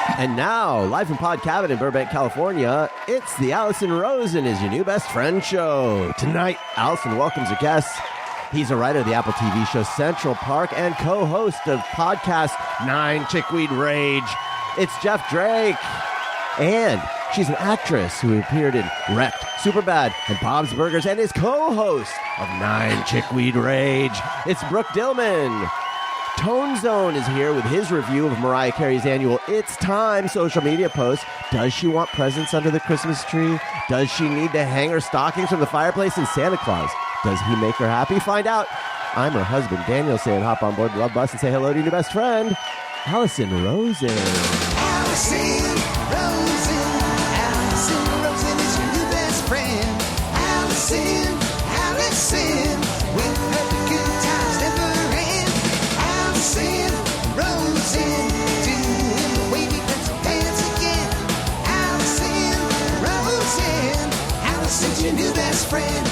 And now, live from Pod Cabin in Burbank, California, it's the Allison Rosen is Your New Best Friend show. Tonight, Allison welcomes a guest. He's a writer of the Apple TV show Central Park and co-host of podcast 9 Chickweed Rage. It's Jeff Drake. And she's an actress who appeared in Wrecked, Superbad, and Bob's Burgers and is co-host of 9 Chickweed Rage. It's Brooke Dillman. Tone Zone is here with his review of Mariah Carey's annual It's Time social media post. Does she want presents under the Christmas tree? Does she need to hang her stockings from the fireplace? And Santa Claus, does he make her happy? Find out. I'm her husband, Daniel, saying hop on board the Love Bus and say hello to your new best friend, Allison Rosen. Allison Rosen. Allison Rosen is your new best friend. Allison with her good times never end. Allison Rosen, doing the wavy pencil dance again. Allison Rosen, Allison's your new best friend.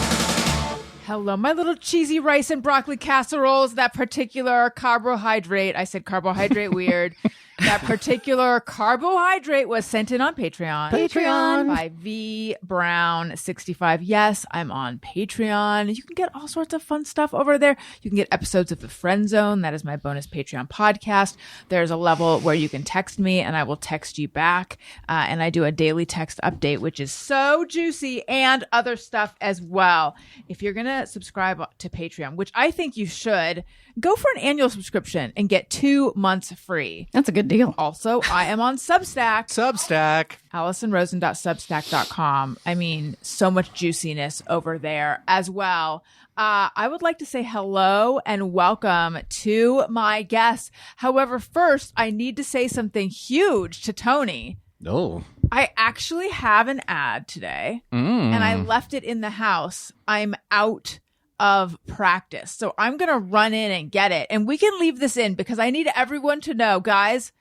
Hello, my little cheesy rice and broccoli casseroles. That particular carbohydrate, I said carbohydrate weird. That particular carbohydrate was sent in on Patreon. Patreon. By V Brown 65. Yes, I'm on Patreon. You can get all sorts of fun stuff over there. You can get episodes of The Friend Zone. That is my bonus Patreon podcast. There's a level where you can text me and I will text you back. And I do a daily text update, which is so juicy, and other stuff as well. If you're going to subscribe to Patreon, which I think you should, go for an annual subscription and get 2 months free. That's a good deal. Also, I am on Substack. Substack. AllisonRosen.substack.com. I mean, so much juiciness over there as well. I would like to say hello and welcome to my guests. However, first, I need to say something huge to Tony. Oh. I actually have an ad today, and I left it in the house. I'm out of practice. So I'm going to run in and get it. And we can leave this in because I need everyone to know, guys,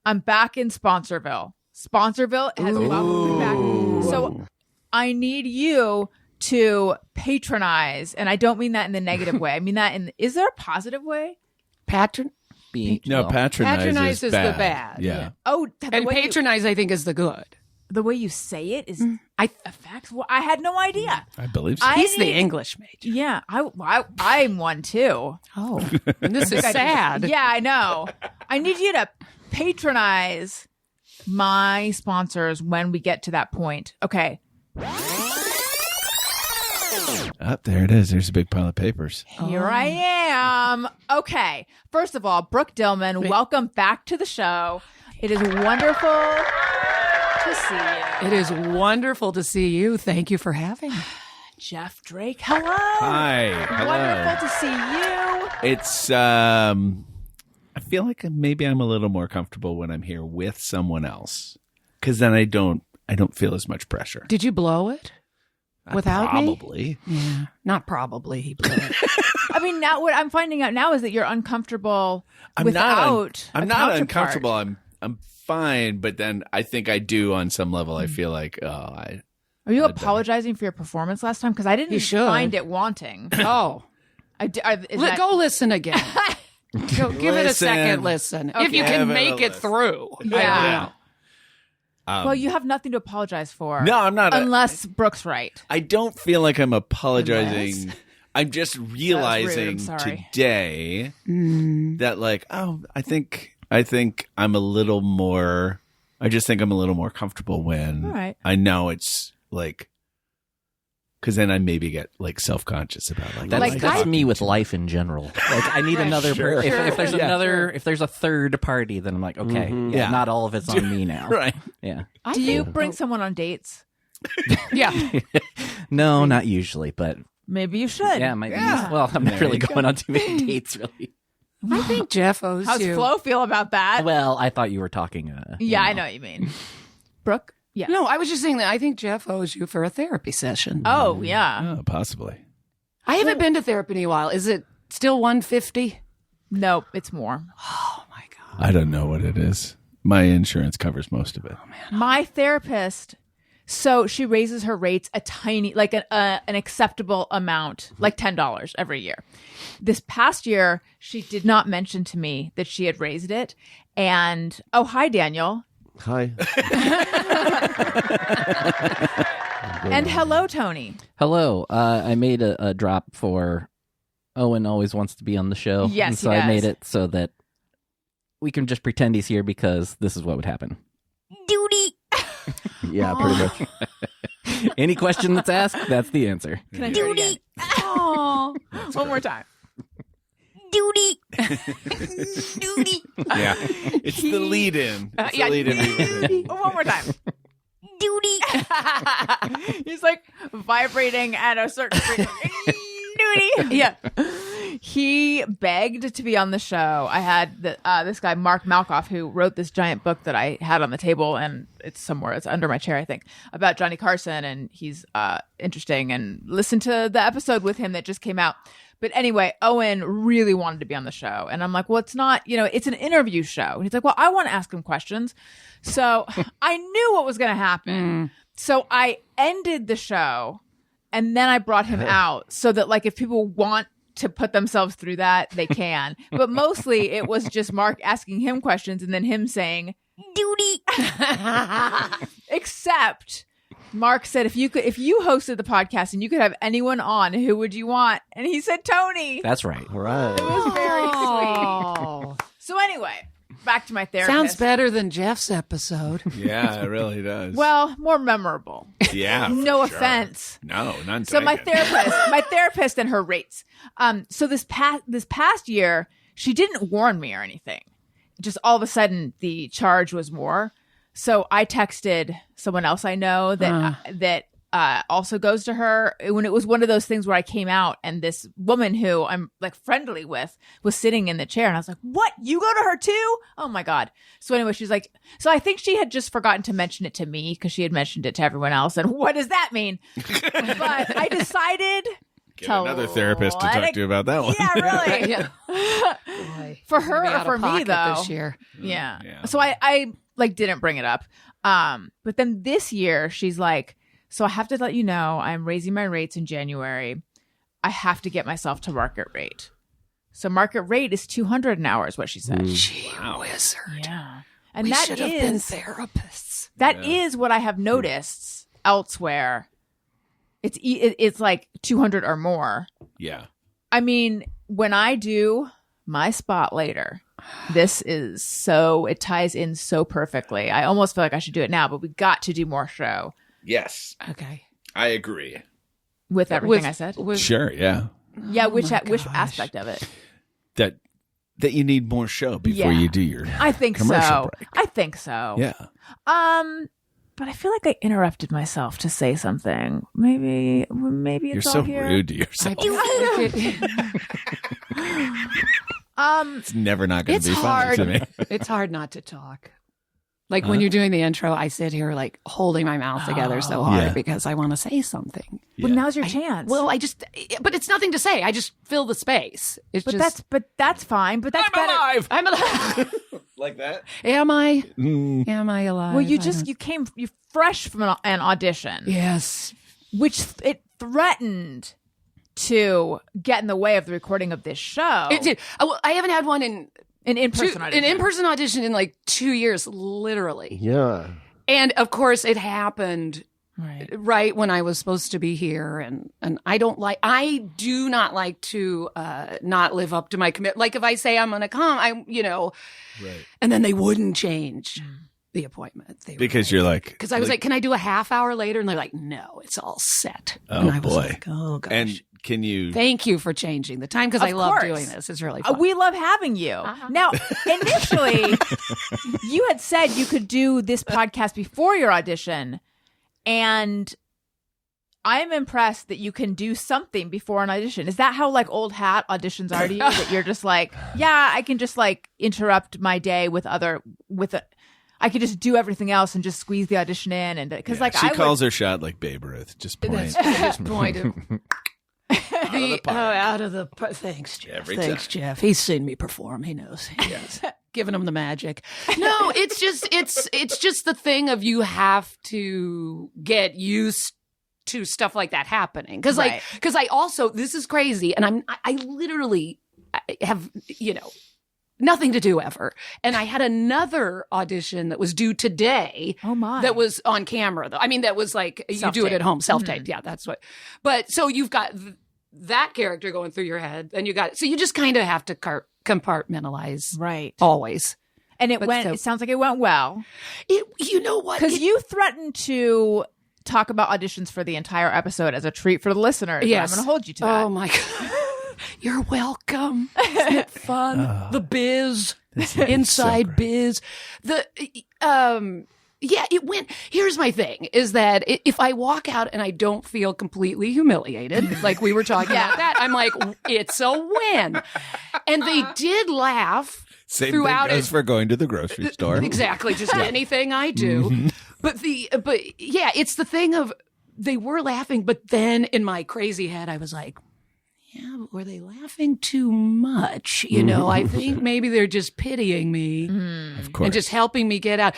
I'm back in Sponsorville. Sponsorville has welcomed me back. So I need you to patronize. And I don't mean that in the negative way. I mean that is there a positive way? Patronize Patronize is bad. the bad. Yeah. Oh, And patronize, I think, is the good. the way you say it is a fact. Well, I had no idea. I believe so. He's the English major. Yeah, I'm one too. Oh, this is sad. Yeah, I know. I need you to patronize my sponsors when we get to that point. Okay. Oh, there it is. There's a big pile of papers. Here I am. Okay. First of all, Brooke Dillman, welcome back to the show. It is wonderful to see you. It is wonderful to see you. Thank you for having me. Jeff Drake, hello. Hi. Hello. Wonderful to see you. It's, I feel like maybe I'm a little more comfortable when I'm here with someone else. Because then I don't feel as much pressure. Did you blow it? Without Probably. me? Yeah. Not probably. He blew it. I mean, now what I'm finding out now is that you're uncomfortable I'm without I'm a not counterpart. uncomfortable. I'm fine, but then I think I do on some level. I feel like, Are you apologizing for your performance last time? Because I didn't find it wanting. Oh. Go listen again. Go give it a second listen. Okay. If you can make it through. Yeah. Yeah. Well, you have nothing to apologize for. No, I'm not. Unless Brooke's right. I don't feel like I'm apologizing. I'm just realizing today that, like, I think I'm a little more. I just think I'm a little more comfortable when I know it's like, because then I maybe get like self-conscious about like that's me with life in general. Like I need another. If there's if there's a third party, then I'm like, okay, not all of it's on me now. Right? Yeah. Do you bring someone on dates? Yeah. No, not usually, but maybe you should. Yeah, might be. Well, I'm not really going on too many dates, really. I think Jeff owes How's you. Flo feel about that? Well, I thought you were talking. I know what you mean. Brooke? Yeah. No, I was just saying that I think Jeff owes you for a therapy session. Oh, yeah. Oh, possibly. I haven't been to therapy in a while. Is it still $150? Nope, it's more. Oh, my God. I don't know what it is. My insurance covers most of it. Oh, man. My therapist, so she raises her rates a tiny, like an acceptable amount, like $10 every year. This past year, she did not mention to me that she had raised it. And, oh, hi, Daniel. Hi. And hello, Tony. Hello. I made a drop for Owen always wants to be on the show. Yes, and so he does. I made it so that we can just pretend he's here because this is what would happen. Duty. Yeah, pretty much. Any question that's asked, that's the answer. Can I do it again? Oh, one more time. Duty. Duty. Yeah. It's the lead-in. It's the lead-in. One more time. Duty. He's like vibrating at a certain frequency. Duty. Yeah. He begged to be on the show. I had this guy, Mark Malkoff, who wrote this giant book that I had on the table, and it's somewhere. It's under my chair, I think, about Johnny Carson, and he's interesting. And listen to the episode with him that just came out. But anyway, Owen really wanted to be on the show. And I'm like, well, it's not, it's an interview show. And he's like, well, I want to ask him questions. So I knew what was going to happen. So I ended the show, and then I brought him out so that, like, if people want to put themselves through that, they can. But mostly it was just Mark asking him questions and then him saying, duty. Except Mark said, if you hosted the podcast and you could have anyone on, who would you want? And he said Tony. That's right. All right. It was very sweet. So anyway, back to my therapist. Sounds better than Jeff's episode. Yeah, it really does. Well, more memorable. Yeah. No sure. offense. No, none. So my taken. therapist and her rates. So this past year, she didn't warn me or anything. Just all of a sudden, the charge was more. So I texted someone else I know that also goes to her, when it was one of those things where I came out and this woman who I'm like friendly with was sitting in the chair, and I was like, what? You go to her too? Oh my God. So anyway, she's like, so I think she had just forgotten to mention it to me because she had mentioned it to everyone else. And what does that mean? But I decided Get another therapist to let talk it- to you about that one. Yeah, really. Yeah. Boy, For her maybe or out for of me pocket though. this year. Yeah. Yeah. So I like didn't bring it up. But then this year she's like, so I have to let you know I'm raising my rates in January. I have to get myself to market rate. So market rate is $200 an hour is what she said. Gee, wizard. Yeah. And We that should have been is therapists. that is what I have noticed elsewhere. It's like 200 or more. Yeah. I mean, when I do my spot later, this is so, it ties in so perfectly. I almost feel like I should do it now, but we got to do more show Yes. Okay. I agree. with everything I said. Sure. Yeah. Yeah, Oh which my which gosh. aspect of it? That you need more show before Yeah. you do your I think commercial so. break. I think so. Yeah. But I feel like I interrupted myself to say something. Maybe You're it's so all here. rude to yourself. It's never not going It's to be funny to me. hard. It's hard not to talk. Like when you're doing the intro, I sit here like holding my mouth together so hard Yeah. because I want to say something. Well, now's your chance. Well, but it's nothing to say. I just fill the space. It's but just, that's fine. But that's better. alive. I'm alive. Like that? Am I? Mm. Am I alive? Well, you I came fresh from an audition, don't- Yes. which it threatened to get in the way of the recording of this show. It did. Well, I haven't had one in An in-person audition. an in-person audition in like 2 years, literally. Yeah. And of course, it happened Right. right when I was supposed to be here, and I do not like to not live up to my commitment. Like if I say I'm going to come, Right. and then they wouldn't change the appointment. Because you're like, because I was like, can I do a half hour later? And they're like, no, it's all set. Oh, and I was boy. like, oh gosh. and can you? Thank you for changing the time because Of I love course. doing this. It's really fun. We love having you. Now, initially, you had said you could do this podcast before your audition, and I'm impressed that you can do something before an audition. Is that how like old hat auditions are to you? That you're just like, yeah, I can just like interrupt my day I could just do everything else and just squeeze the audition in, and because like she I calls her shot like Babe Ruth. Just point. That's the point. Out of the park. Thanks, Jeff. Every Thanks, time. Jeff. He's seen me perform. He knows. He's giving him the magic. No, it's just the thing of you have to get used to stuff like that happening. Because Right. I also, this is crazy, and I literally have nothing to do ever. And I had another audition that was due today. Oh my. That was on camera though. I mean, that was like, you do it at home, self-taped. Yeah, that's what. But so you've got that character going through your head, and so you just kind of have to compartmentalize. Right. Always. And it sounds like it went well. You know what? Because you threatened to talk about auditions for the entire episode as a treat for the listeners. Yes. I'm going to hold you to that. Oh my God. You're welcome. Isn't it fun? The biz, inside biz. Yeah, it went. Here's my thing is that if I walk out and I don't feel completely humiliated, like we were talking about that, I'm like, it's a win. And they did laugh Same throughout thing goes for going to the grocery store. Exactly. Just anything I do. But yeah, it's the thing of they were laughing, but then in my crazy head, I was like, yeah, but were they laughing too much? You know, I think maybe they're just pitying me Of course. and just helping me get out.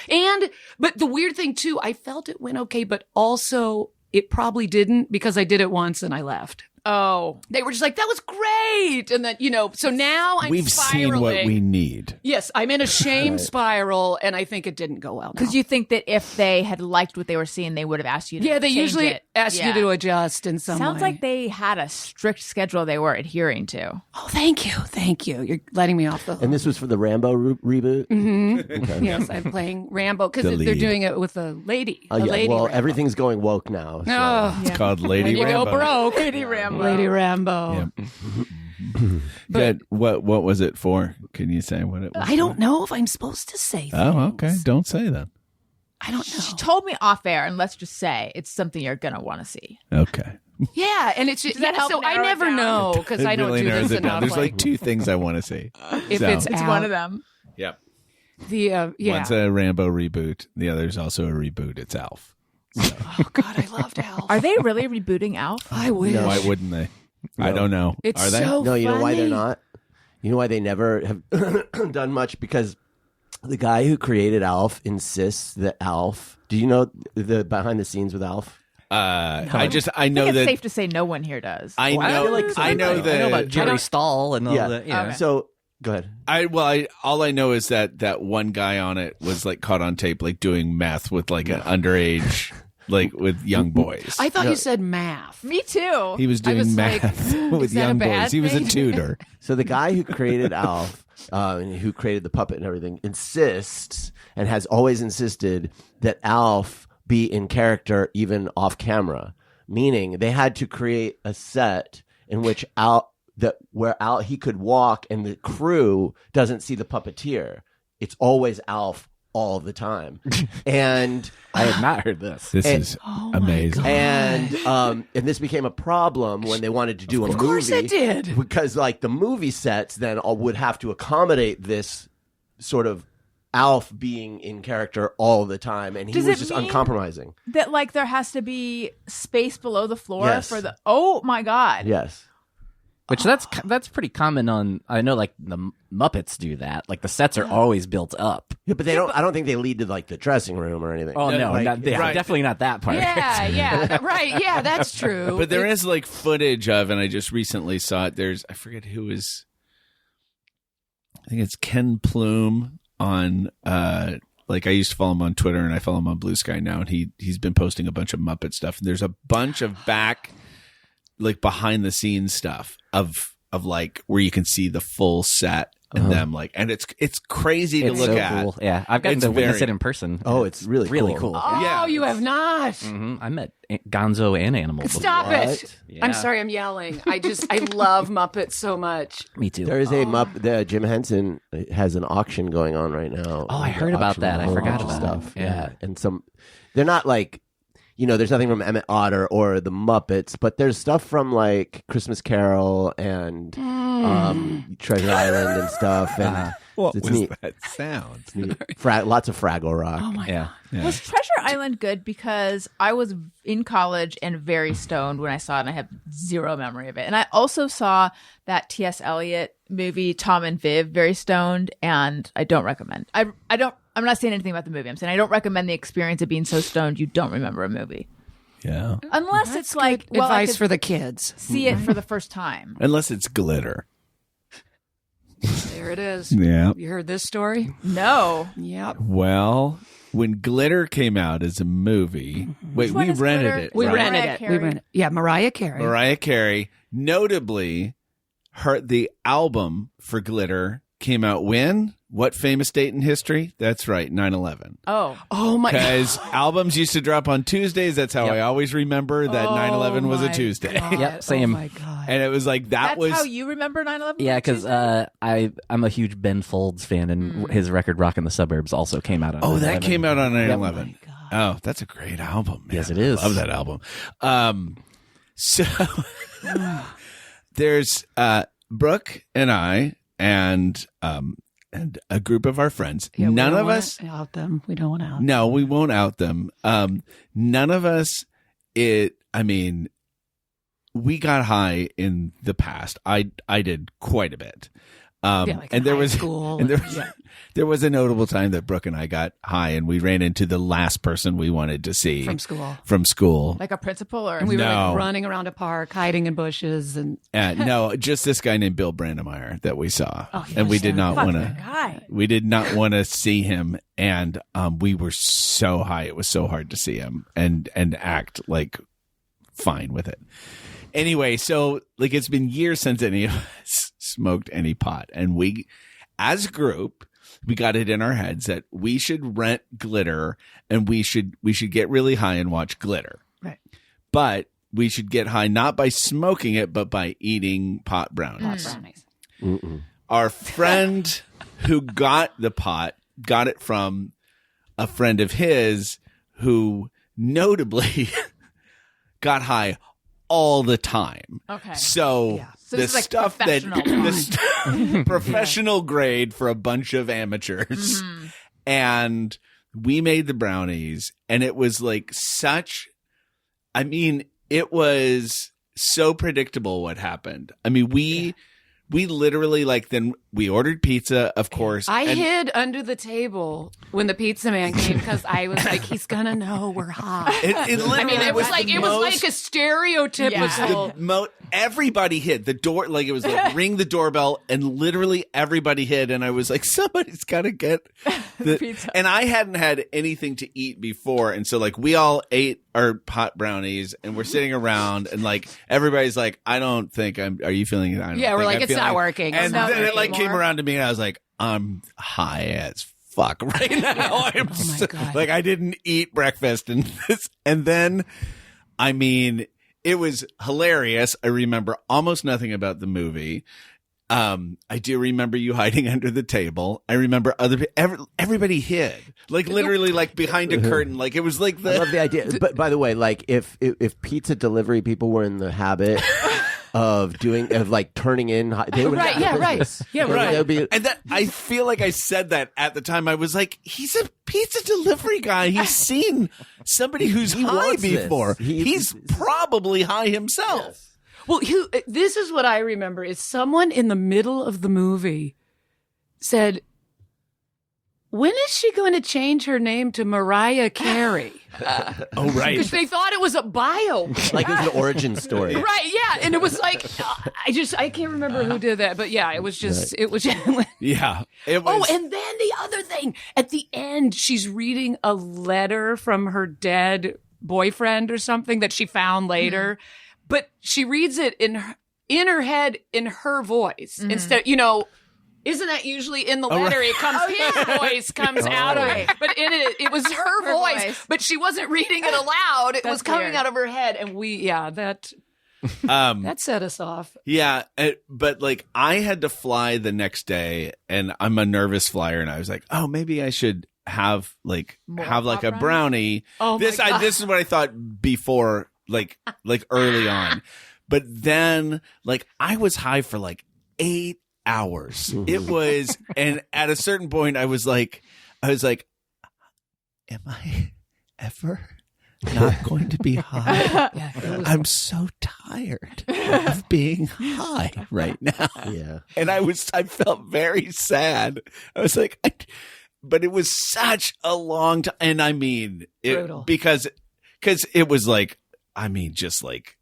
But the weird thing too, I felt it went okay, but also it probably didn't because I did it once and I left. Oh. They were just like, that was great. And then, so now I'm We've spiraling. seen what we need. Yes, I'm in a shame spiral, and I think it didn't go well. Because you think that if they had liked what they were seeing, they would have asked you to they change usually it. ask you to adjust in some Sounds way. like they had a strict schedule they were adhering to. Oh, thank you. You're letting me off the hook. And this was for the Rambo reboot? Mm-hmm. Yes, I'm playing Rambo because The they're lead. doing it with a lady. Oh, yeah. lady Well, Rambo. everything's going woke now. So. Oh, It's called Lady you Rambo. go broke. Lady Rambo. Lady Rambo. Good. What was it for? Can you say what it was? I don't know if I'm supposed to say that. Oh, okay. Don't say that. I don't know. She told me off air, and let's just say it's something you're going to want to see. Okay. Yeah, and it's just, that help so I narrow it never down? know because It I don't really do narrows this it down. enough. There's like two things I want to see. if So- it's It's out. one of them. Yep. The One's a Rambo reboot. The other's also a reboot. It's Alf. oh God, I loved Alf. Are they really rebooting Alf? I wish. Why wouldn't they? I don't know. It's Are they? so No, you know why they're funny. not? You know why they never have done much? Because the guy who created Alf insists that Alf. Do you know the behind the scenes with Alf? I know I think it's that. safe to say no one here does. I know. I feel like I know somebody- I know about that. Jerry Stahl and all Yeah. that. Yeah. So go ahead. All I know is that one guy on it was like caught on tape, like doing meth with like an underage, like with young boys. I thought you said math. Me too. He was doing was like, math is with that a young bad boys. He was a thing? tutor. So the guy who created Alf, and who created the puppet and everything, insists and has always insisted that Alf be in character even off camera. Meaning they had to create a set in which where he could walk and the crew doesn't see the puppeteer. It's always Alf all the time. And I had not heard this. This And- is amazing. and this became a problem when they wanted to do a movie. Of course it did. Because like the movie sets then would have to accommodate this sort of Alf being in character all the time, and he Does was it just mean uncompromising. that like there has to be space below the floor Yes. for the. Oh my God. Yes. Which that's pretty common on. I know, like the Muppets do that. Like the sets are always built up. Yeah, but they don't. I don't think they lead to like the dressing room or anything. Oh no, Like, Right. definitely not that part. Yeah, right. Yeah, that's true. But there is like footage of, and I just recently saw it. I forget who is. I think it's Ken Plume on. Like I used to follow him on Twitter, and I follow him on Blue Sky now, and he's been posting a bunch of Muppet stuff. And there's a bunch of like behind the scenes stuff of like where you can see the full set and them like, and it's crazy to It's look so at. cool. Yeah, I've gotten It's to witness very- it in person. Oh, it's really cool. Oh, Yeah. you have not. I met Gonzo and Animal. Stop What? it. Yeah. I'm sorry, I'm yelling. I love Muppets so much. Me too. There is Jim Henson has an auction going on right now. Oh, I heard They're about auctioning that. a I whole forgot bunch of about stuff. it. Yeah. And they're not like, there's nothing from Emmett Otter or the Muppets, but there's stuff from like Christmas Carol and Treasure Island and stuff. And What it's was neat. that sound? It's neat. Lots of Fraggle Rock. Oh my Yeah. Was Treasure Island good? Because I was in college and very stoned when I saw it, and I have zero memory of it. And I also saw that T.S. Eliot movie, Tom and Viv, very stoned, and I don't recommend. I'm not saying anything about the movie. I'm saying I don't recommend the experience of being so stoned you don't remember a movie. Yeah. Unless it's like, I advice could for the kids. see it for the first time. Unless it's glitter. There it is. Yeah. You heard this story? No. Yep. Well, when Glitter came out as a movie, wait, one we is rented Glitter? it. We right? rented Mariah it. Carey. We rented. Yeah, Mariah Carey. Mariah Carey, notably, the album for Glitter came out when? What famous date in history? That's right, 9/11. Oh. Oh my God. Because albums used to drop on Tuesdays. That's how Yep. I always remember that 9/11 was a Tuesday. Yep, same. Oh my God. And it was like That's was how you remember 9/11? Yeah, because I'm a huge Ben Folds fan, and his record "Rockin' the Suburbs" also came out on. Oh, that 9/11. came out on 9/11. Oh my God. Oh, that's a great album. Man. Yes, it is. I love that album. So there's Brooke and I and a group of our friends. Yeah, None of us. out them. We don't want to out. No, we won't out them. None of us. I mean, we got high in the past. I did quite a bit. Like and in there high was school and there and- was, yeah. there was a notable time that Brooke and I got high, and we ran into the last person we wanted to see From school. Like a principal or And we were No. like running around a park, hiding in bushes, and No, just this guy named Bill Brandemeyer that we saw, and we yes, did not Fuck want that to. guy. We did not want to see him, and we were so high; it was so hard to see him and act like fine with it. Anyway, so like it's been years since any of us smoked any pot, and we, as a group, we got it in our heads that we should rent Glitter, and we should get really high and watch Glitter. right. But we should get high not by smoking it, but by eating pot brownies. Brownies. Our friend who got the pot got it from a friend of his who notably got high all the time. Okay. So, So the this is like stuff that professional professional grade for a bunch of amateurs. Mm-hmm. And we made the brownies, and it was like it was so predictable what happened. I mean, we literally then we ordered pizza, of course. I and- hid under the table when the pizza man came because I was like, he's gonna know we're hot. It literally I mean, it was like the it was most- like a stereotypical. everybody hid the door, like it was like ring the doorbell, and literally everybody hid, and I was like, somebody's got to get the pizza. And I hadn't had anything to eat before, and so like we all ate our pot brownies, and we're sitting around, and like everybody's like, I don't think I'm. Are you feeling it? I don't Yeah, we're think like, I'm it's feeling not it." working. It's And not then it working like came anymore. around to me, and I was like, I'm high as fuck right now. I'm my God. like I didn't eat breakfast, and then. I mean, it was hilarious. I remember almost nothing about the movie. I do remember you hiding under the table. I remember everybody hid, like literally, like behind a curtain. Like it was like I love the idea. But by the way, like if pizza delivery people were in the habit of turning in, they would Right, yeah, right. Yeah, right. They would be, And that I feel like I said that at the time. I was like, he's a pizza delivery guy. He's seen somebody who's He high wants this. before. He's probably high himself. Well, this is what I remember: is someone in the middle of the movie said, "When is she going to change her name to Mariah Carey?" Oh, right. Because they thought it was a bio. like it was an origin story. Right, yeah, and it was like I can't remember who did that, but yeah, it was just Yeah. It was. Oh, and then the other thing at the end, she's reading a letter from her dead boyfriend or something that she found later, but she reads it in her head in her voice instead. Isn't that usually in the letter? It comes, his voice comes out of it. But in it was her voice, but she wasn't reading it aloud. It was coming weird. out of her head. And that set us off. Yeah, but like I had to fly the next day, and I'm a nervous flyer, and I was like, oh, maybe I should have a brownie. Oh, this my God. this is what I thought before, like early on, but then like I was high for like 8 hours. It was, and at a certain point, I was like, am I ever not going to be high? I'm so tired of being high right now. Yeah. And I felt very sad. I was like, but it was such a long time. And I mean, Brutal. because it was like, I mean, just like,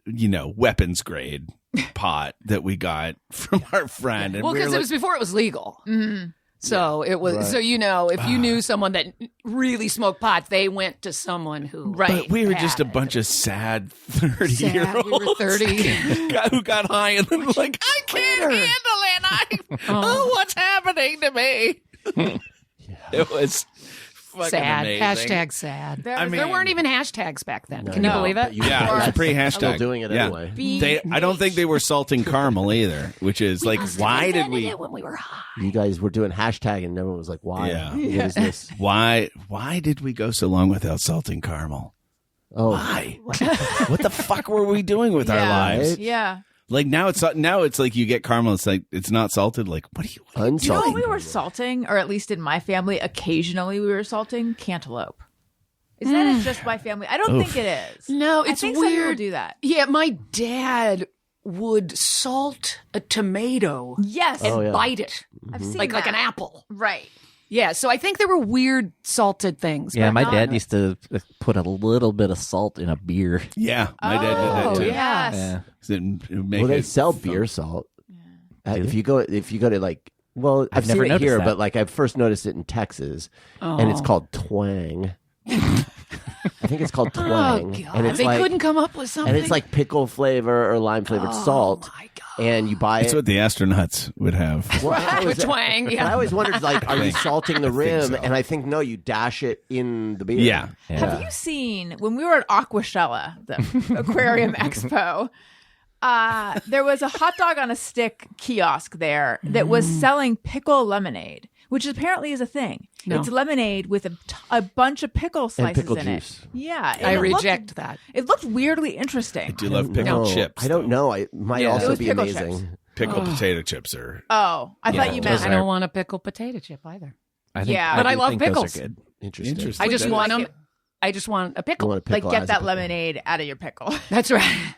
weapons grade pot that we got from our friend. And Well, because it was before it was legal. Mm-hmm. So it was. Right. So if you knew someone that really smoked pot, they went to someone who. But we were just a had bunch of sad 30-year-olds. We were 30. who got high and then like, I can't handle it. Oh, what's happening to me? It was fucking Sad. amazing. Hashtag sad. I There weren't even hashtags back then. Can you believe it? Yeah, it was pre-hashtag. Still doing it anyway. I don't think they were salting caramel either, which is like, why did we? When we were high. You guys were doing hashtag and everyone was like, why? Yeah. What is this? Why did we go so long without salting caramel? Oh, Why? What the fuck were we doing with our lives? Yeah. Like now it's like you get caramel. It's like it's not salted. Like what are you? unsalted. You know what we were salting, or at least in my family, occasionally we were salting cantaloupe. Is that just my family? I don't think it is. No, I it's think some people weird. do that. Yeah, my dad would salt a tomato Yes. and yeah. bite it I've seen like an that. apple. Right. Yeah, so I think there were weird salted things. Yeah, but my not- dad used to put a little bit of salt in a beer. Yeah, my dad did that too. Yes. Yeah. It would make Well, they it sell fun. beer salt. Do If you go to like, well, I've never seen it noticed here, that. but like I first noticed it in Texas, and it's called twang. I think it's called Oh, twang, God. and it's They like, couldn't come up with something. and it's like pickle flavor or lime flavored salt, my God. and you buy That's it. what the astronauts would have. Well, I with was- twang. but I Yeah. always wondered, like, are you salting the rim? so. And I think no, you dash it in the beer. Yeah. Have you seen when we were at Aquashella, the aquarium expo? There was a hot dog on a stick kiosk there that was selling pickle lemonade, which apparently is a thing. No. It's lemonade with a bunch of pickle slices pickle in juice. it. Yeah, and I it looked- reject that. It looked weirdly interesting. I do love pickle chips. I don't know. It might Yeah. It also was be pickle amazing. chips. Pickle potato chips are. Oh, I thought you meant I don't want a pickled potato chip either. I think, Yeah. But I do love think those are pickles. good. Interesting. Interesting. I just That want is- them. I just want a You pickle. want a like pickle get as a that pickle. lemonade out of your pickle. That's right.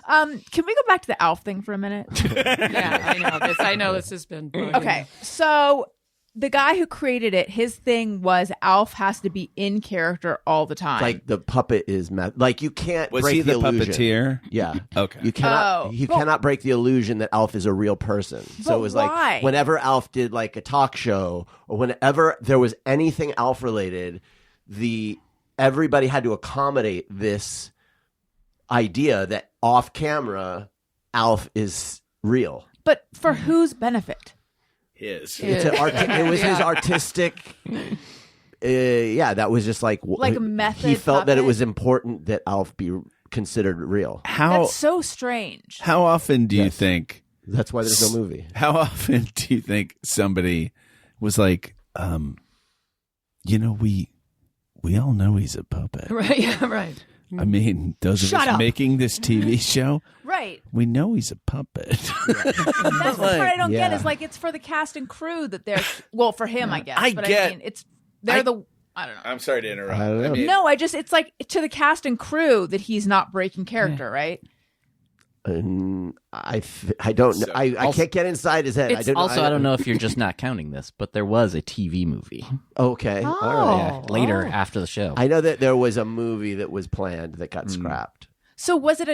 Can we go back to the Alf thing for a minute? Yeah, I know this. I know this has been. bugging Okay, so the guy who created it, his thing was Alf has to be in character all the time. Like the puppet is like you can't Was break he the illusion. puppeteer? Yeah. Okay. You cannot. Oh. You But- cannot break the illusion that Alf is a real person. So But it was why? like whenever Alf did like a talk show or whenever there was anything Alf related, everybody had to accommodate this idea that off camera Alf is real. but for whose benefit? His. It's it was his artistic. Yeah, that was just like Like a method He felt that it puppet? was important that Alf be considered real. How That's so strange. how often do you think? That's why there's no movie. How often do you think somebody was like, we all know he's a puppet. Right. Yeah. Right. I mean, those of Shut us up. making this TV show, Right. we know he's a puppet. That's the part I don't get Yeah. is like it's for the cast and crew that they're well for him I guess. I but get- I mean they're I- the I don't know. I'm sorry to interrupt. I don't know. No, it's like to the cast and crew that he's not breaking character, right? And I don't know. I can't get inside his head. It's Also, I don't know if you're just not counting this, but there was a TV movie Okay, all right. later after the show. I know that there was a movie that was planned that got scrapped. So was it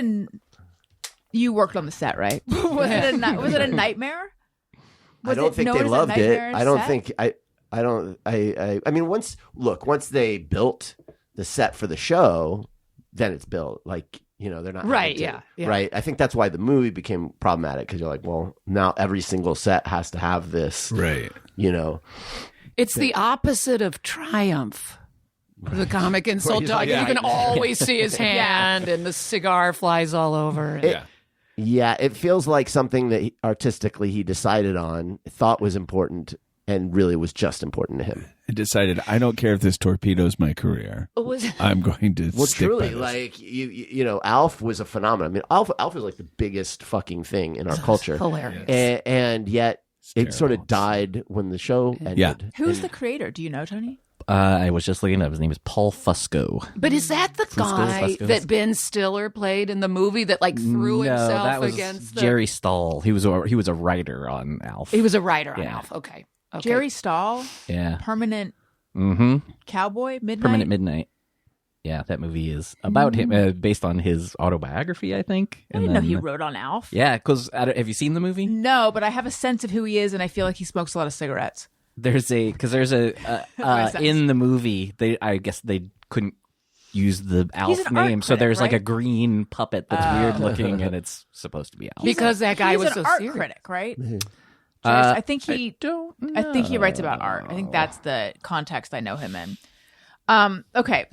you worked on the set, right? was it a nightmare? I don't think they known as a loved it. nightmare I don't set? think I mean once they built the set for the show, then it's built. Like, they're not Right, having to- yeah. Right. I think that's why the movie became problematic because you're like, well, now every single set has to have this. Right. It's the opposite of triumph. The comic insult he's dog. like, You yeah. can always see his hand, and the cigar flies all over. Yeah. Yeah, it feels like something that artistically he decided on, thought was important, and really was just important to him. I decided I don't care if this torpedoes my career. I'm going to Well, stick truly, by this. like Alf was a phenomenon. I mean, Alf is like the biggest fucking thing in our culture, Hilarious. and yet it sort terrible. of died when the show ended. Yeah. Who's the creator? Do you know, Tony? I was just looking up. His name is Paul Fusco. But is that the guy Fusco. that Ben Stiller played in the movie that threw no, himself that was against the... Jerry Stahl. He was a writer on Alf. He was a writer on Yeah. Alf. Okay. Jerry Stahl, yeah. permanent Mm-hmm. cowboy, midnight. Permanent Midnight. Yeah, that movie is about him, based on his autobiography, I think. I didn't know he wrote on Alf. Yeah, because have you seen the movie? No, but I have a sense of who he is, and I feel like he smokes a lot of cigarettes. There's a in the movie, I guess they couldn't use the Alf name, so there's like a green puppet that's weird looking, and it's supposed to be Alf. Because that guy was an so art serious. critic, right? I think he writes about art. I think that's the context I know him in. Okay.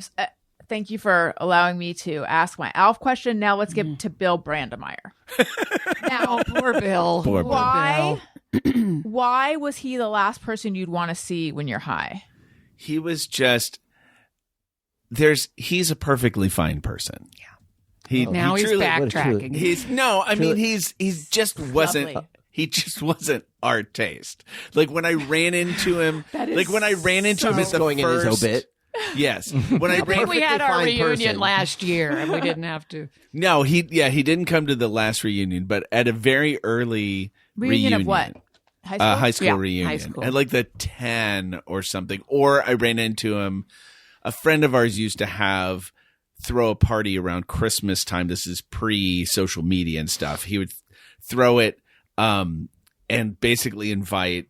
Thank you for allowing me to ask my Alf question. Now let's get to Bill Brandemeyer. Now, poor Bill. Why was he the last person you'd want to see when you're high? He was just he's a perfectly fine person. Yeah. Now he's backtracking. He just wasn't our taste. Like when I ran into him, at the going in his obit. Yes. When I ran, we had our reunion last year and we didn't have to. No, he didn't come to the last reunion, but at a very early reunion of what? High school? Reunion. High school. At like the 10 or something. Or I ran into him. A friend of ours used to throw a party around Christmas time. This is pre-social media and stuff. He would throw it and basically invite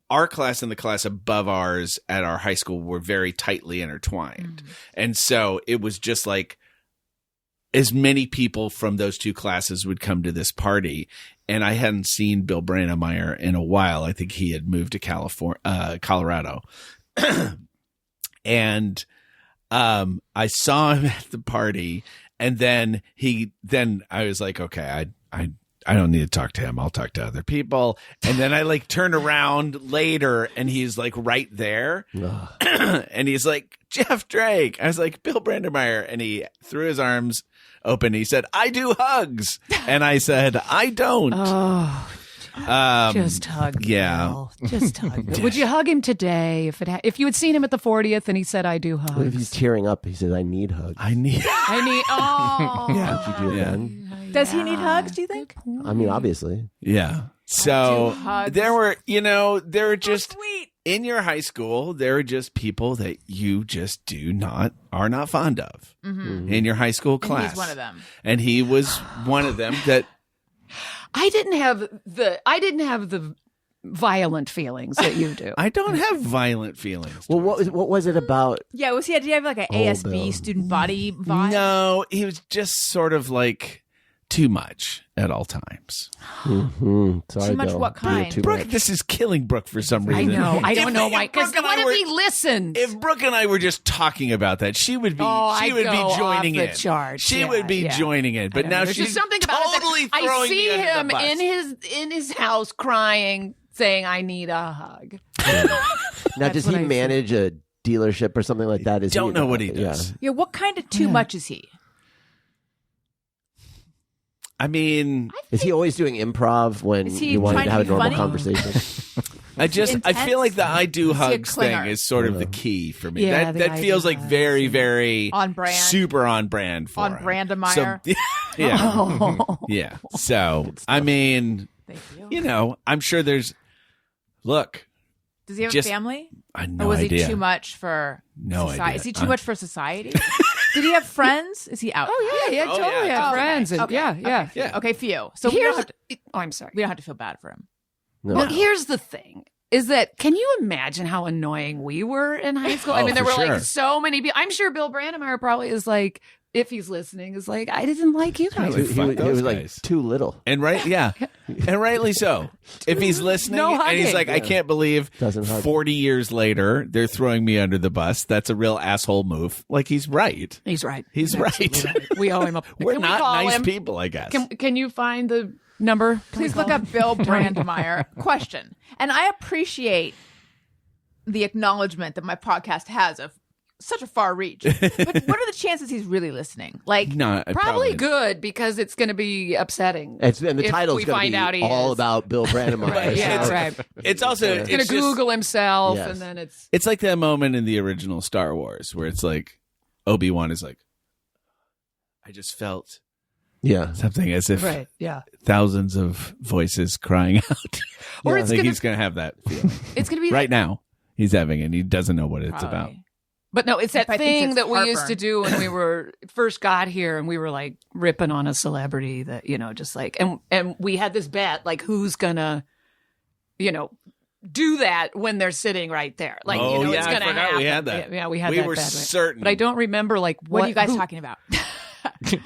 our class and the class above ours at our high school were very tightly intertwined. And so it was just like as many people from those two classes would come to this party. And I hadn't seen Bill Brandemeyer in a while. I think he had moved to Colorado. And I saw him at the party, and then I was like, okay, I don't need to talk to him. I'll talk to other people. And then I like turn around later and he's like right there. And he's like, Jeff Drake. I was like, Bill Brandemeyer. And he threw his arms open. He said, I do hugs. And I said, I don't. Just hug. Yeah. Bill. Just hug. Would you hug him today if you had seen him at the 40th and he said, I do hugs? What if he's tearing up? He said, I need hugs. Oh. Yeah. Would you do it then? Does he need hugs, do you think? I mean, obviously. Yeah. So there were just sweet. In your high school, there are just people that you just are not fond of in your high school class. And he's one of them. And he was one of them that I didn't have the violent feelings that you do. I don't have violent feelings. Well, what was it about? Yeah, did he have like an ASB Bill. student body vibe? No, he was just sort of like too much at all times. Mm-hmm. Sorry, Too much Bill. what kind? Too Brooke, much. this is killing Brooke for some I reason. know. I don't know why. Because Brooke and what I if were- he listened? If Brooke and I were just talking about that, she would be I'd joining off the in. charts. She Yeah, would be yeah. joining in. But now There's she's just something about it that totally I throwing see me under him the bus. in his house crying, saying, "I need a hug." Now, does what he I see. manage a dealership or something like that? Don't know what he does. Yeah, what kind of too much is he? I mean, Is he always doing improv when Is he you wanted trying to to have a be normal funny? conversation? I feel like the I do Is he a hugs thing clinger? is sort of the key for me. Yeah, the that I feels do like hugs, very, very On brand. super on brand for On him. Brandemeyer. So, yeah, Oh. yeah. So I mean, Thank you. you know, I'm sure there's. Look, Does he have just- a family? I had Or no was idea. he too much for No society? idea. Is he too much for society? Did he have friends? Is he out? Oh yeah, Oh, totally yeah. had Oh, friends. okay. And, yeah. Yeah. Okay, few. So we Here's. don't, have to, I'm sorry. we don't have to feel bad for him. No. Well, here's the thing. Is that, can you imagine how annoying we were in high school? I Oh, mean, there for were sure. like so many people. I'm sure Bill Brandemeyer probably is like, if he's listening, is like, I didn't like you guys. Like, he fuck was those like guys. too little. And and rightly so. If he's listening No and he's hugging. like, I can't believe Doesn't hug. 40 years later they're throwing me under the bus. That's a real asshole move. Like he's right. He's right. He's right. We owe him a. We're Can we not call nice him? people, I guess. Can you find the number? Please look up Bill Brandemeyer. Question. And I appreciate the acknowledgement that my podcast has of such a far reach. But what are the chances he's really listening? Like, No, Probably good because it's going to be upsetting. And the if title's we going find to out be he all is. about Bill Brandemeyer. Right, yeah, so- right. It's also He's going it's to just- Google himself, Yes. and then it's. It's like that moment in the original Star Wars where it's like Obi-Wan is like, I just felt Yeah. something as if Right, yeah. thousands of voices crying out. Or I it's think gonna- he's going to have that feeling. It's going to be Right now, he's having it. And he doesn't know what it's probably. about. But no, it's that I think thing it's that we used heartburn. to do when we were first got here, and we were like ripping on a celebrity that, you know, just like, and we had this bet, like, who's gonna, you know, do that when they're sitting right there. Like, Oh, you know, yeah, it's I gonna forgot happen. we had that. Yeah, we had We that were bet. certain. But I don't remember, like, What are you guys who- talking about?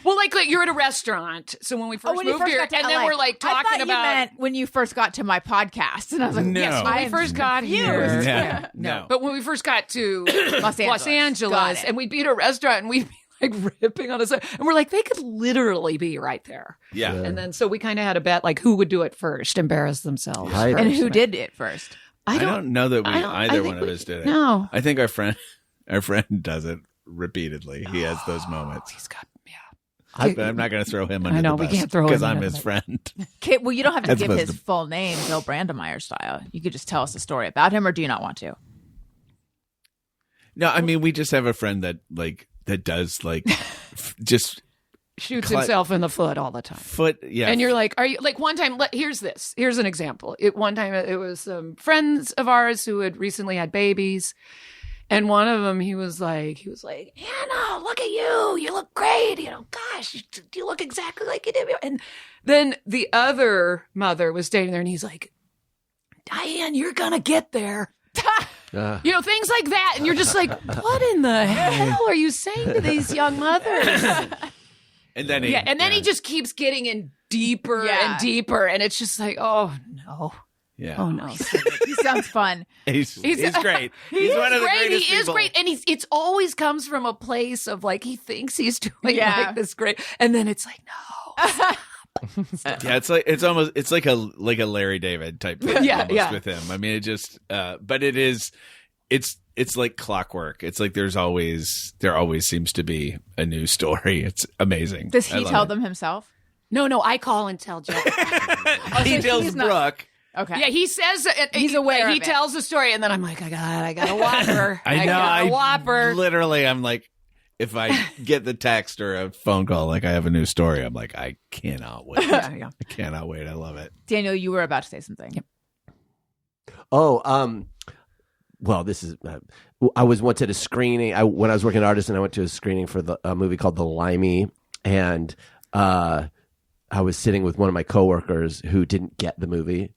Well, like you're at a restaurant. So when we first when you moved first here, got to and then LA. we're like I talking thought about. you meant when you first got to my podcast, and I was like, No. Yes, when we first got here. Yeah. No. But when we first got to Los Los Got Angeles, it. and we'd be at a restaurant, and we'd be like ripping on us, and we're like, they could literally be right there. Yeah. And then so we kind of had a bet, like who would do it first, embarrass themselves. Right. and first. who did it first? I don't know that I don't- I either think one of we- us did it. no. I think our friend does it repeatedly. He has those moments. He's got, yeah. But I'm not going to throw him under know, the we bus can't throw him because I'm under his the- friend. Okay, well, you don't have to As give opposed his to- full name, Bill Brandemeyer style. You could just tell us a story about him, or do you not want to? No, I mean we just have a friend that does like just Shoots Cla- himself in the foot all the time. foot. Yeah, And you're like, are you like one time? Here's an example. One time it was some friends of ours who had recently had babies, and one of them he was like, Anna, look at you, you look great. You know, gosh, you look exactly like you did. And then the other mother was standing there, and he's like, Diane, you're gonna get there. You know, things like that, and you're just like, what in the hell are you saying to these young mothers? and then he just keeps getting in deeper Yeah. and deeper, and it's just like, oh no, yeah. oh no. He sounds fun. He's great. He's one of the great. greatest He is people. great, and it's always comes from a place of like he thinks he's doing Yeah. like this great, and then it's like no. Yeah, it's like a Larry David type thing Yeah, almost yeah. with him. I mean, it just but it's like clockwork. It's like there always seems to be a new story. It's amazing. Does I he love tell it. them himself? No, I call and tell Jeff. He so tells he's not- Brooke. Okay. Yeah, he says He's aware He of it. tells the story, and then I'm like, I got a whopper. I know. got a whopper. Literally, I'm like, if I get the text or a phone call, like I have a new story, I'm like, I cannot wait. Yeah. I cannot wait. I love it. Daniel, you were about to say something. Yep. Oh, well, this is. I went to the screening. When I was working at Artisan, I went to a screening for a movie called The Limey, and I was sitting with one of my coworkers who didn't get the movie,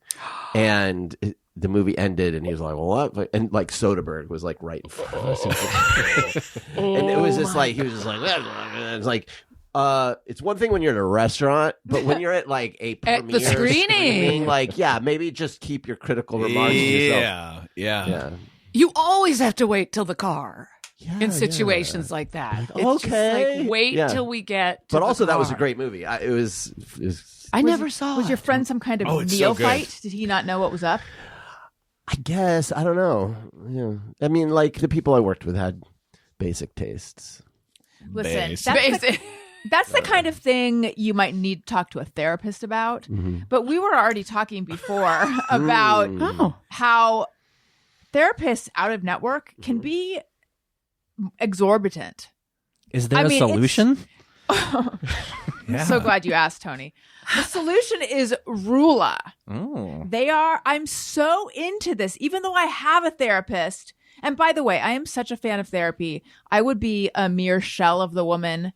and the movie ended, and he was like, "Well, what?" And like Soderbergh was like right in front of us, and it was just like he was just like, it's like. It's one thing when you're at a restaurant, but when you're at like a At the premiere screening. like maybe just keep your critical remarks to yourself. Yeah. You always have to wait till the car Yeah, in situations like that. It's okay. just like, wait Yeah. till we get to But the also, that was a car. great movie. It was I never saw Was it. your friend some kind of Oh, it's so good. neophyte? Did he not know what was up? I guess I don't know. Yeah, I mean, like the people I worked with had basic tastes. Listen, Base. that's the kind of thing you might need to talk to a therapist about. But we were already talking before about how therapists out of network can be exorbitant. Is there I a mean, solution? Yeah. So glad you asked, Tony. The solution is Rula. Oh. I'm so into this, even though I have a therapist. And by the way, I am such a fan of therapy. I would be a mere shell of the woman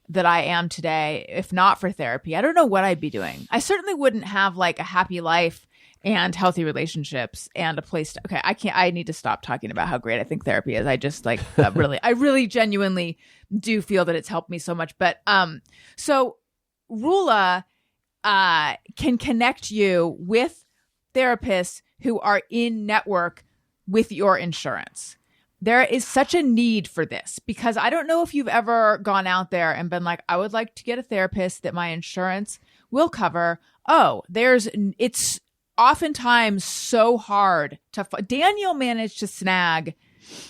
that I am today if not for therapy. I don't know what I'd be doing. I certainly wouldn't have like a happy life and healthy relationships and a place to, okay, I need to stop talking about how great I think therapy is. I just like I really genuinely do feel that it's helped me so much. But so Rula can connect you with therapists who are in network with your insurance. There is such a need for this because I don't know if you've ever gone out there and been like, I would like to get a therapist that my insurance will cover. Oh, it's oftentimes so hard to Daniel managed to snag